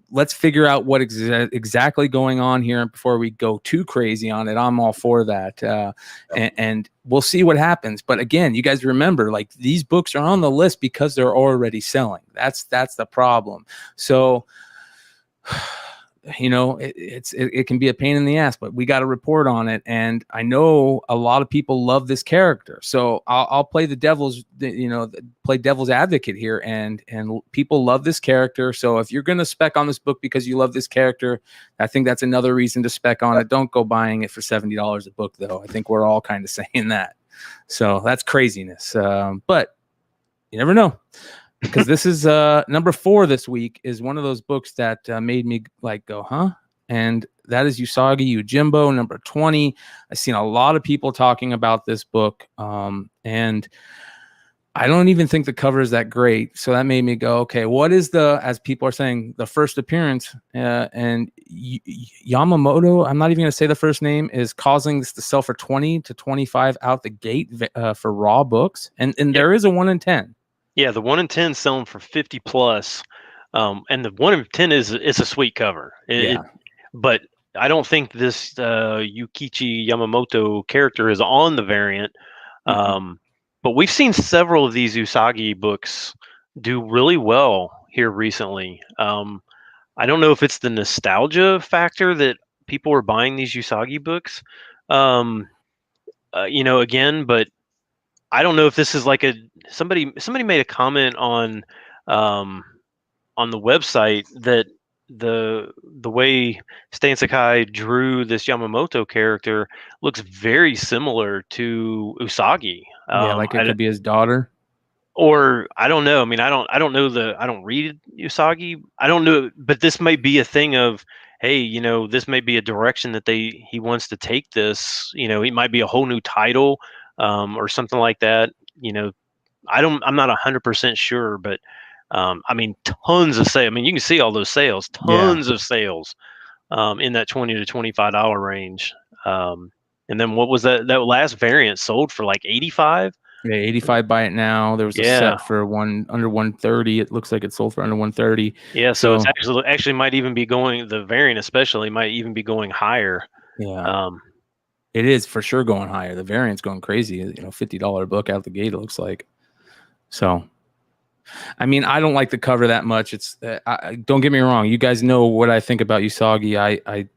let's figure out what exactly going on here before we go too crazy on it. I'm all for that, and we'll see what happens. But again, you guys remember, like, these books are on the list because they're already selling. That's the problem. So it can be a pain in the ass, but we got to report on it. And I know a lot of people love this character, so I'll play the devil's advocate here, and people love this character. So if you're going to spec on this book because you love this character, I think that's another reason to spec on it. Don't go buying it for $70 a book, though. I think we're all kind of saying that. So that's craziness. But you never know. Because this is number 4 this week is one of those books that made me like go, huh? And that is Usagi Yojimbo, number 20. I've seen a lot of people talking about this book, and I don't even think the cover is that great. So that made me go, okay, what is as people are saying, the first appearance? And Yamamoto, I'm not even going to say the first name, is causing this to sell for 20 to 25 out the gate for raw books. And there is a 1 in 10. Yeah, the 1 in 10 selling for 50 plus, and the 1 in 10 is a sweet cover. But I don't think this Yukichi Yamamoto character is on the variant. But we've seen several of these Usagi books do really well here recently. I don't know if it's the nostalgia factor that people are buying these Usagi books, again, but I don't know if this is like somebody made a comment on the website that the way Stan Sakai drew this Yamamoto character looks very similar to Usagi. Like it could be his daughter. Or I don't know. I mean, I don't know I don't read Usagi. I don't know, but this may be a thing of, hey, this may be a direction that he wants to take this. It might be a whole new title. Or something like that. I'm not 100% sure, but I mean, tons of sales. I mean, you can see all those sales, tons of sales in that $20 to $25 range. And then what was that last variant sold for like 85? Yeah, 85 buy it now. There was a set for under 130. It looks like it sold for under 130. Yeah, so it's actually might even be going, the variant especially might even be going higher. Yeah. It is for sure going higher. The variant's going crazy. $50 book out the gate, it looks like. So, I mean, I don't like the cover that much. It's don't get me wrong. You guys know what I think about Usagi. I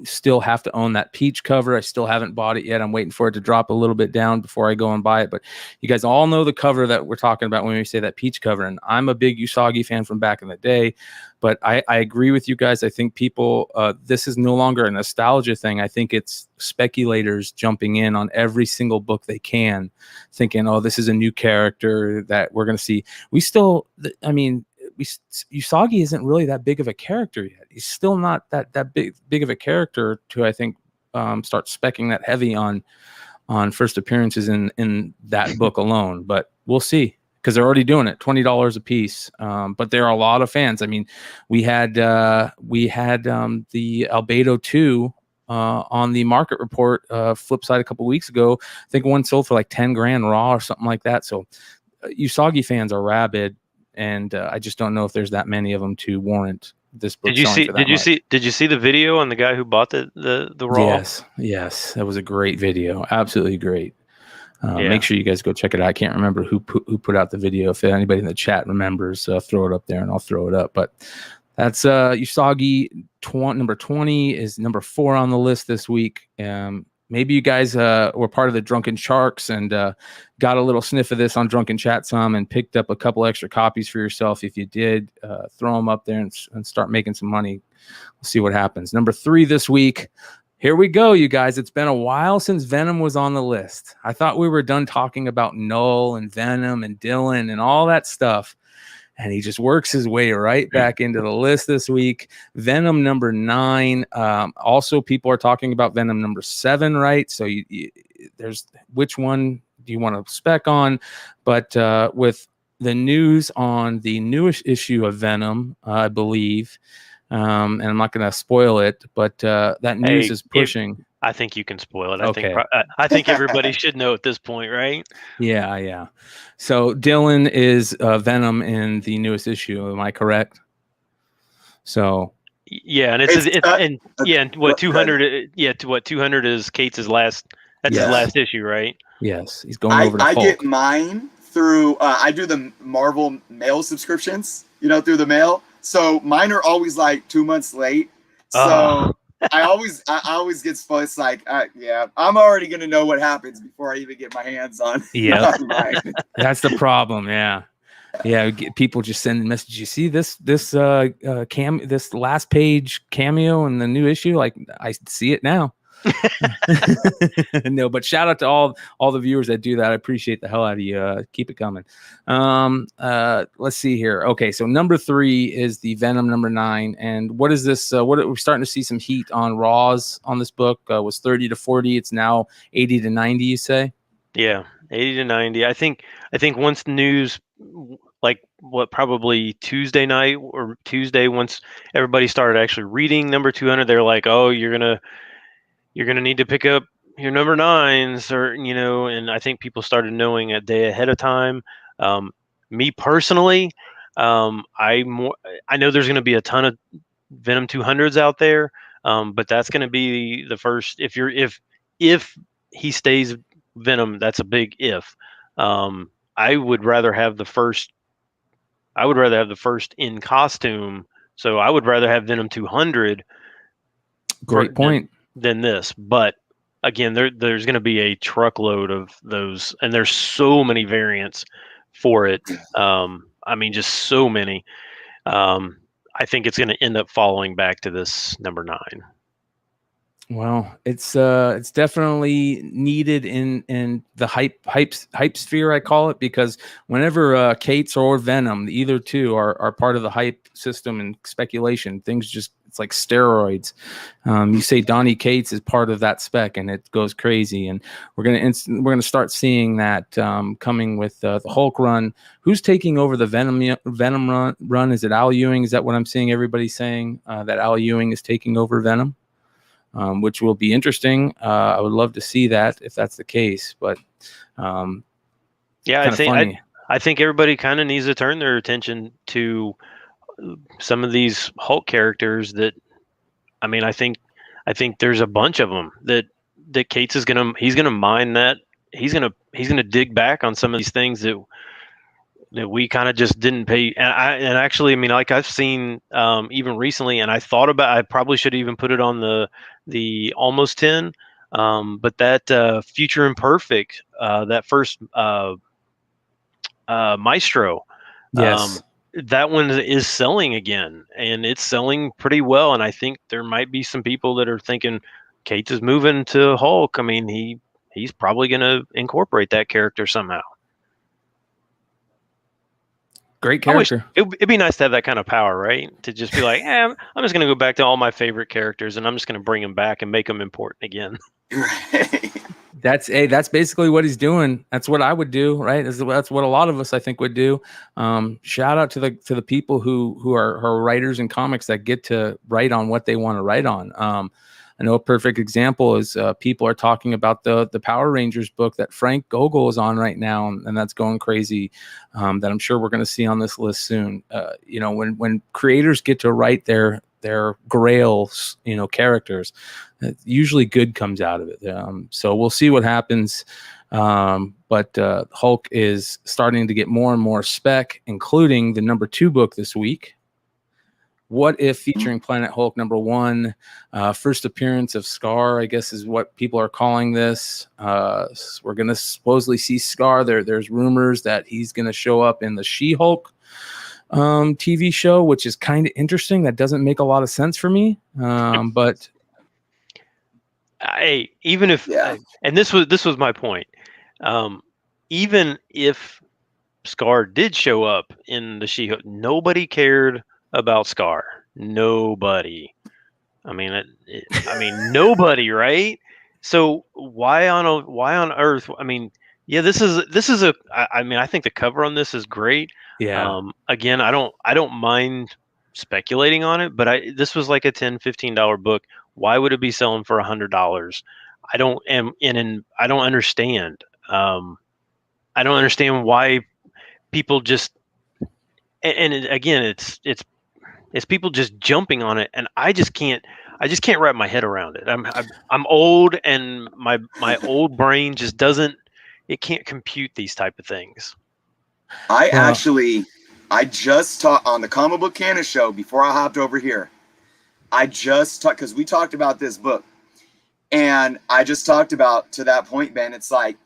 still have to own that peach cover. I still haven't bought it yet. I'm waiting for it to drop a little bit down before I go and buy it. But you guys all know the cover that we're talking about when we say that peach cover. And I'm a big Usagi fan from back in the day. But I agree with you guys. I think people, this is no longer a nostalgia thing. I think it's speculators jumping in on every single book they can, thinking, oh, this is a new character that we're going to see. Usagi isn't really that big of a character yet. He's still not that big of a character to, I think, start speccing that heavy on first appearances in that book alone. But we'll see, because they're already doing it, $20 a piece. But there are a lot of fans. I mean, we had the Albedo 2 on the market report Flipside a couple weeks ago. I think one sold for like 10 grand raw or something like that. So Usagi fans are rabid. And I just don't know if there's that many of them to warrant this book. Did you see the video on the guy who bought the raw? Yes, that was a great video, absolutely great. Make sure you guys go check it out. I can't remember who put out the video. If anybody in the chat remembers, throw it up there and I'll throw it up. But that's Usagi number 20 is number 4 on the list this week. Maybe you guys were part of the Drunken Sharks and got a little sniff of this on Drunken Chat some and picked up a couple extra copies for yourself. If you did, throw them up there and start making some money. We'll see what happens. Number 3 this week. Here we go, you guys. It's been a while since Venom was on the list. I thought we were done talking about Null and Venom and Dylan and all that stuff. And he just works his way right back into the list this week. Venom number 9. Also, people are talking about Venom number 7, right? So there's which one do you want to spec on? But with the news on the newest issue of Venom, I believe. And I'm not going to spoil it, but that news is pushing. I think you can spoil it. Okay. I think everybody should know at this point, right? Yeah. So Dylan is Venom in the newest issue. Am I correct? So yeah, and and what 200? To what 200 is Kate's last. That's his last issue, right? Yes, he's going over to Hulk. I get mine through. I do the Marvel mail subscriptions, through the mail. So mine are always like 2 months late. So I always get spoiled. It's like, I'm already gonna know what happens before I even get my hands on. Yeah, that's the problem. Yeah, people just sending messages. You see this this last page cameo in the new issue? Like, I see it now. No, but shout out to all the viewers that do that. I appreciate the hell out of you. Keep it coming. Let's see here. Okay, so number 3 is the Venom number 9. And what is this? We're starting to see some heat on Raws on this book. Was 30 to 40. It's now 80 to 90. You say? Yeah, 80 to 90. I think once the news, like probably Tuesday night or Tuesday, once everybody started actually reading number 200, they're like, oh, you're gonna need to pick up your number 9s, or and I think people started knowing a day ahead of time. Me personally, I know there's going to be a ton of Venom 200s out there, but that's going to be the first. If he stays Venom, that's a big if. I would rather have the first. I would rather have the first in costume. So I would rather have Venom 200. Great point. Than this, but again, there's going to be a truckload of those, and there's so many variants for it. I mean, just so many. I think it's going to end up falling back to this number 9. Well, it's definitely needed in the hype sphere, I call it, because whenever Kate's or Venom, either two are part of the hype system and speculation, things just, it's like steroids. You say Donny Cates is part of that spec, and it goes crazy. And we're gonna start seeing that coming with the Hulk run. Who's taking over the Venom run? Is it Al Ewing? Is that what I'm seeing everybody saying, that Al Ewing is taking over Venom? Which will be interesting. I would love to see that if that's the case. But I think everybody kind of needs to turn their attention to some of these Hulk characters. That, I mean, I think there's a bunch of them that Cates is gonna mine that. He's gonna dig back on some of these things that we kind of just didn't pay. And actually, I mean, like I've seen even recently, and I probably should even put it on the almost 10. But that Future Imperfect, that first Maestro, yes, that one is selling again, and it's selling pretty well. And I think there might be some people that are thinking Cates is moving to Hulk. I mean, he's probably going to incorporate that character somehow. Great character. It'd be nice to have that kind of power, right? To just be like, I'm just going to go back to all my favorite characters, and I'm just going to bring them back and make them important again. That's basically what he's doing. That's what I would do, right? That's what a lot of us, I think, would do. Shout out to the people who are writers in comics that get to write on what they want to write on. I know a perfect example is people are talking about the Power Rangers book that Frank Gogol is on right now, and that's going crazy. That I'm sure we're going to see on this list soon. When creators get to write their grails, characters, usually good comes out of it. So we'll see what happens. But Hulk is starting to get more and more spec, including the number 2 book this week. What If, featuring Planet Hulk number 1, first appearance of Scar, I guess is what people are calling this. We're going to supposedly see Scar. There's rumors that he's going to show up in the She-Hulk TV show, which is kind of interesting. That doesn't make a lot of sense for me. But even if, and this was my point. Even if Scar did show up in the She-Hulk, nobody cared about Scar. Nobody. I mean, nobody, right? So why on earth? I mean, Yeah, this is a. I mean, I think the cover on this is great. Yeah. Again, I don't mind speculating on it, but this was like a $10-15 book. Why would it be selling for $100? I don't and I don't understand. I don't understand why people just again, it's people just jumping on it, and I just can't wrap my head around it. I'm old, and my old brain just doesn't, it can't compute these type of things. I just talked on the Comic Book Cannon show before I hopped over here. I just talked, because we talked about this book, and I just talked about, to that point, Ben, it's like,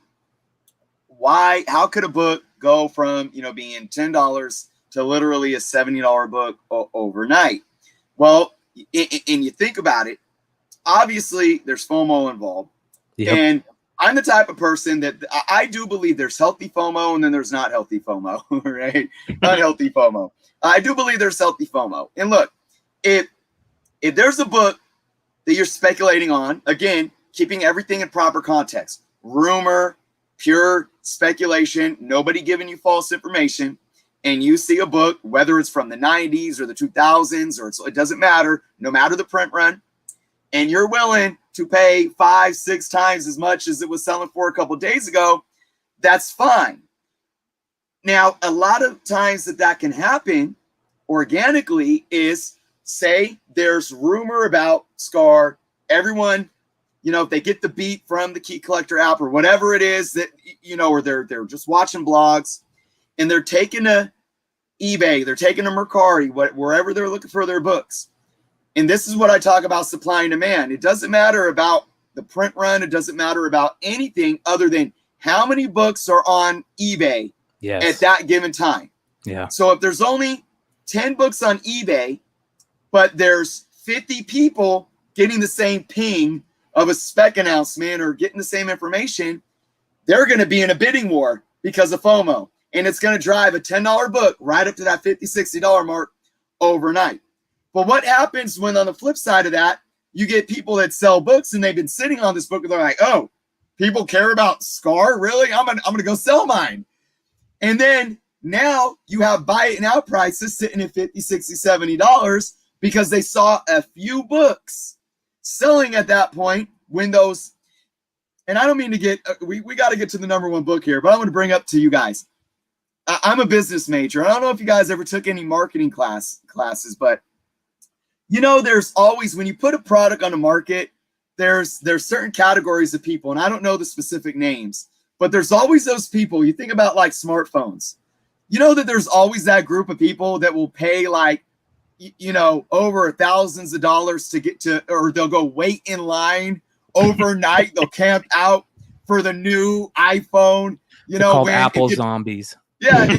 how could a book go from, being $10 to literally a $70 book overnight? Well, and you think about it, obviously there's FOMO involved. Yep. And I'm the type of person that I do believe there's healthy FOMO and then there's not healthy FOMO, right? Unhealthy FOMO. I do believe there's healthy FOMO. And look, if there's a book that you're speculating on, again, keeping everything in proper context, rumor, pure speculation, nobody giving you false information, and you see a book, whether it's from the 90s or the 2000s, or it doesn't matter, no matter the print run, and you're willing to pay 5-6 times as much as it was selling for a couple of days ago, that's fine. Now, a lot of times that can happen organically is, say there's rumor about Scar, everyone, if they get the beat from the Key Collector app or whatever it is that, or they're just watching blogs, and they're taking to eBay, they're taking to Mercari, wherever they're looking for their books. And this is what I talk about supply and demand. It doesn't matter about the print run. It doesn't matter about anything other than how many books are on eBay at that given time. Yeah. So if there's only 10 books on eBay, but there's 50 people getting the same ping of a spec announcement or getting the same information, they're going to be in a bidding war because of FOMO. And it's going to drive a $10 book right up to that $50, $60 mark overnight. But what happens when, on the flip side of that, you get people that sell books and they've been sitting on this book and they're like, oh, people care about Scar? Really? I'm gonna go sell mine. And then now you have buy it now prices sitting at $50, $60, $70 because they saw a few books selling at that point when those, and I don't mean to get, we got to get to the number one book here, but I'm going to bring up to you guys. I'm a business major. I don't know if you guys ever took any marketing classes, but there's always, when you put a product on the market, there's certain categories of people, and I don't know the specific names, but there's always those people. You think about like smartphones, that there's always that group of people that will pay like, over thousands of dollars to get to, or they'll go wait in line overnight. They'll camp out for the new iPhone, called Apple zombies. Yeah.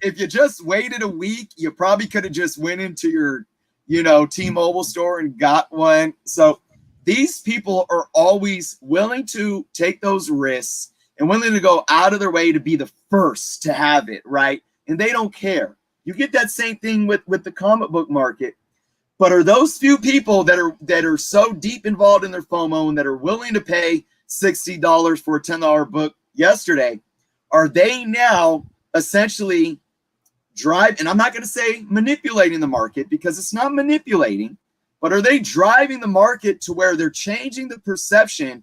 if you just waited a week, you probably could have just went into your, T-Mobile store and got one. So these people are always willing to take those risks and willing to go out of their way to be the first to have it, right? And they don't care. You get that same thing with the comic book market. But are those few people that are so deep involved in their FOMO and that are willing to pay $60 for a $10 book yesterday, are they now essentially and I'm not going to say manipulating the market because it's not manipulating, but are they driving the market to where they're changing the perception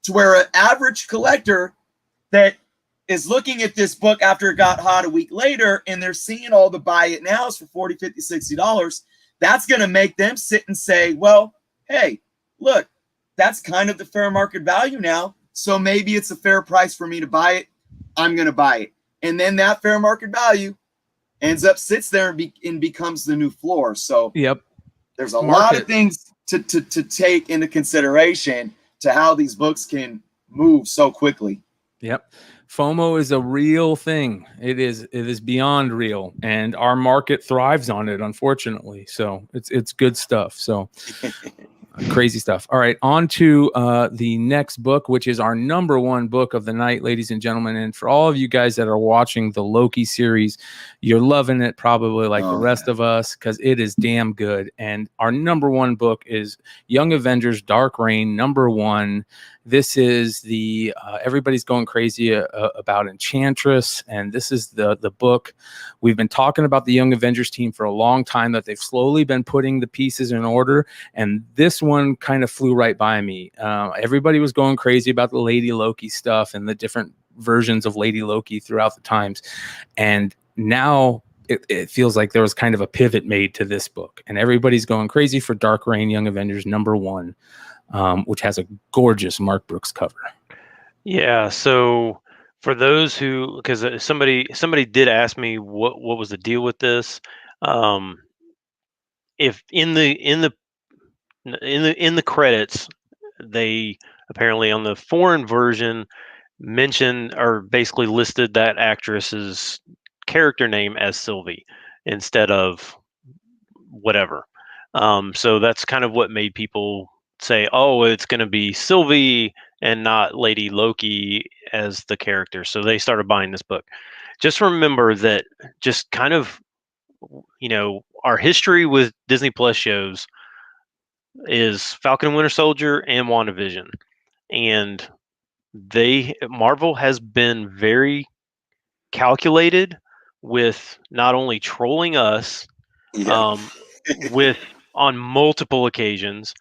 to where an average collector that is looking at this book after it got hot a week later and they're seeing all the buy it nows for $40, $50, $60, that's going to make them sit and say, well, hey, look, that's kind of the fair market value now. So maybe it's a fair price for me to buy it. I'm going to buy it. And then that fair market value sits there and becomes the new floor. So yep, there's a lot of things to take into consideration to how these books can move so quickly. Yep. FOMO is a real thing. It is beyond real, and our market thrives on it, unfortunately. So it's good stuff. So crazy stuff. All right, on to the next book, which is our number one book of the night, ladies and gentlemen. And for all of you guys that are watching the Loki series, you're loving it probably like the rest of us because it is damn good. And our number one book is Young Avengers Dark Reign #1. This is the everybody's going crazy about Enchantress, and this is the book. We've been talking about the Young Avengers team for a long time, that they've slowly been putting the pieces in order, and this one kind of flew right by me. Everybody was going crazy about the Lady Loki stuff and the different versions of Lady Loki throughout the times, and now it feels like there was kind of a pivot made to this book, and everybody's going crazy for Dark Reign Young Avengers #1. Which has a gorgeous Mark Brooks cover. Yeah. So for those who, because somebody did ask me what was the deal with this, if in the credits, they apparently on the foreign version mentioned or basically listed that actress's character name as Sylvie instead of whatever. So that's kind of what made people say, "Oh, it's going to be Sylvie and not Lady Loki as the character." So they started buying this book. Just remember that, just kind of, our history with Disney Plus shows is Falcon and Winter Soldier and WandaVision, and Marvel has been very calculated with not only trolling us, Yeah. with on multiple occasions.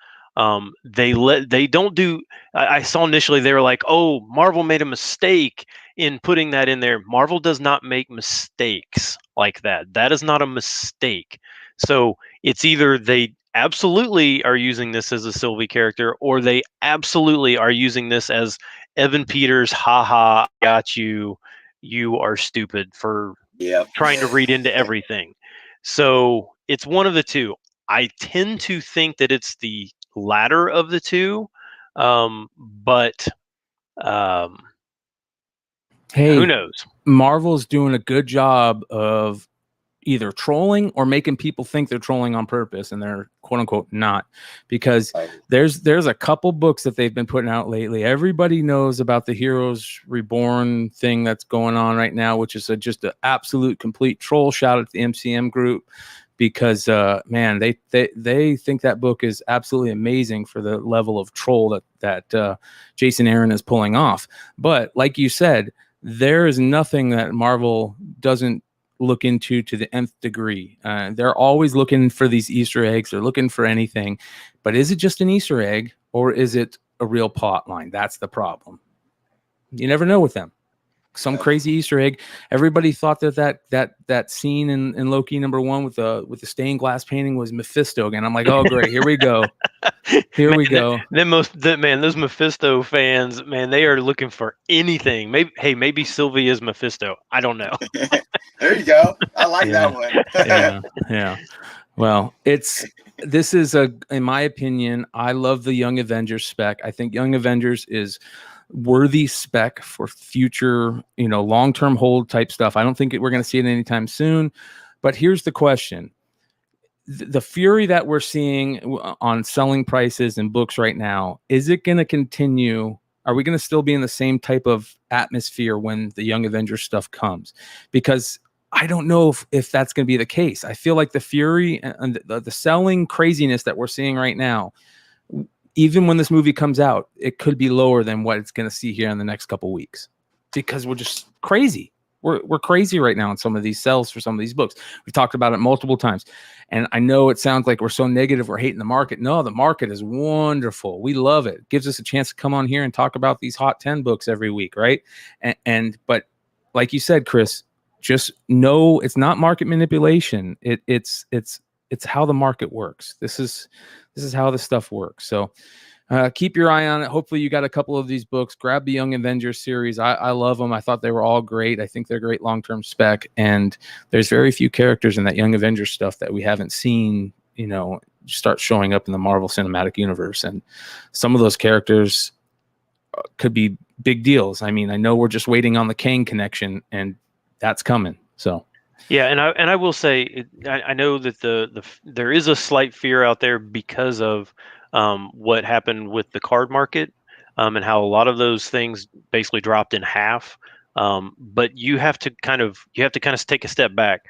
They don't do. I saw initially they were like, "Oh, Marvel made a mistake in putting that in there." Marvel does not make mistakes like that. That is not a mistake. So it's either they absolutely are using this as a Sylvie character, or they absolutely are using this as Evan Peters. Haha, got you. You are stupid for Yep. trying to read into everything. So it's one of the two. I tend to think that it's the latter of the two, but um, who Hey, knows? Marvel's doing a good job of either trolling or making people think they're trolling on purpose, and they're quote unquote not, because there's a couple books that they've been putting out lately. Everybody knows about the Heroes Reborn thing that's going on right now, which is just an absolute complete troll. Shout out to the MCM group, because man, they think that book is absolutely amazing for the level of troll that Jason Aaron is pulling off. But like you said, there is nothing that Marvel doesn't look into to the nth degree. They're always looking for these Easter eggs. They're looking for anything. But is it just an Easter egg, or is it a real plot line? That's the problem. You never know with them. Some crazy Easter egg. Everybody thought that scene in Loki #1 with the stained glass painting was Mephisto again. I'm like, oh great, here we go. Here we go. Those Mephisto fans, man, they are looking for anything. Maybe Sylvie is Mephisto. I don't know. There you go. I like that one. Yeah. Well, this is in my opinion, I love the Young Avengers spec. I think Young Avengers is worthy spec for future, long-term hold type stuff. I don't think we're going to see it anytime soon. But here's the question. The fury that we're seeing on selling prices and books right now, is it going to continue? Are we going to still be in the same type of atmosphere when the Young Avengers stuff comes? Because I don't know if that's going to be the case. I feel like the fury and the selling craziness that we're seeing right now, even when this movie comes out, it could be lower than what it's going to see here in the next couple of weeks, because we're just crazy. We're crazy right now in some of these sales for some of these books. We've talked about it multiple times. And I know it sounds like we're so negative, we're hating the market. No, the market is wonderful. We love it. It gives us a chance to come on here and talk about these hot 10 books every week, right? But like you said, Chris, just know it's not market manipulation. It's how the market works. This is how this stuff works. So keep your eye on it. Hopefully you got a couple of these books. Grab the Young Avengers series. I love them. I thought they were all great. I think they're great long-term spec. And there's very few characters in that Young Avengers stuff that we haven't seen, start showing up in the Marvel Cinematic Universe. And some of those characters could be big deals. I mean, I know we're just waiting on the Kang connection, and that's coming. So. Yeah, and I will say, I know that there is a slight fear out there because of what happened with the card market, and how a lot of those things basically dropped in half. But you have to kind of take a step back.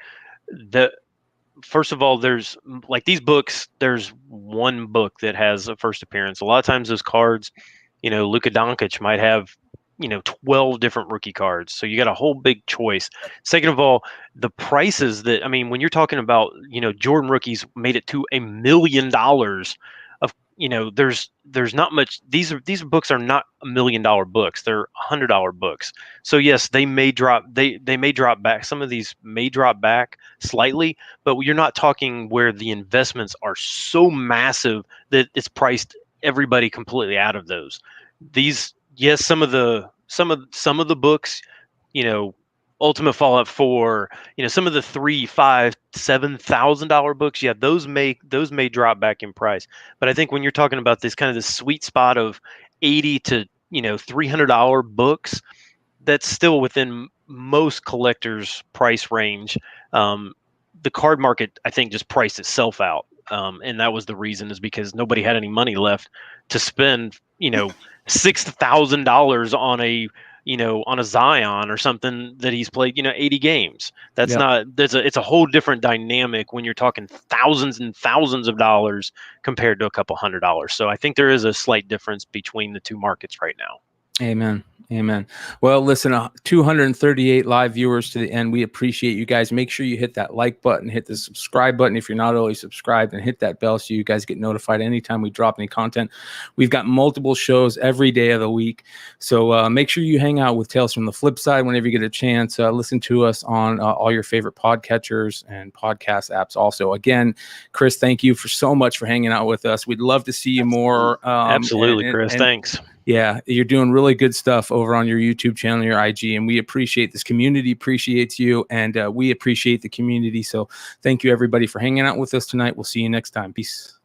First of all, there's like these books. There's one book that has a first appearance. A lot of times those cards Luka Doncic might have 12 different rookie cards. So you got a whole big choice. Second of all, the prices when you're talking about, Jordan rookies made it to $1 million of, there's not much. These books are not $1 million books. They're $100 books. So yes, they may drop. They may drop back. Some of these may drop back slightly, but you're not talking where the investments are so massive that it's priced everybody completely out of those. Yes, some of the books, Ultimate Fallout 4, some of the $3,000, $5,000, $7,000 books, yeah, those may drop back in price. But I think when you're talking about this kind of the sweet spot of $80 to $300 books, that's still within most collectors' price range. The card market, I think, just priced itself out. And that was the reason, is because nobody had any money left to spend, $6,000 on a Zion or something that he's played, 80 games. It's a whole different dynamic when you're talking thousands and thousands of dollars compared to a couple $100. So I think there is a slight difference between the two markets right now. Amen. Well, listen, 238 live viewers to the end. We appreciate you guys. Make sure you hit that like button, hit the subscribe button if you're not already subscribed, and hit that bell so you guys get notified anytime we drop any content. We've got multiple shows every day of the week. So make sure you hang out with Tales from the Flipside whenever you get a chance. Listen to us on all your favorite podcatchers and podcast apps also. Again, Chris, thank you so much for hanging out with us. We'd love to see you more. Absolutely, Chris. Thanks. Yeah, you're doing really good stuff over on your YouTube channel, your IG, and we appreciate this community, appreciates you, and we appreciate the community. So thank you, everybody, for hanging out with us tonight. We'll see you next time. Peace.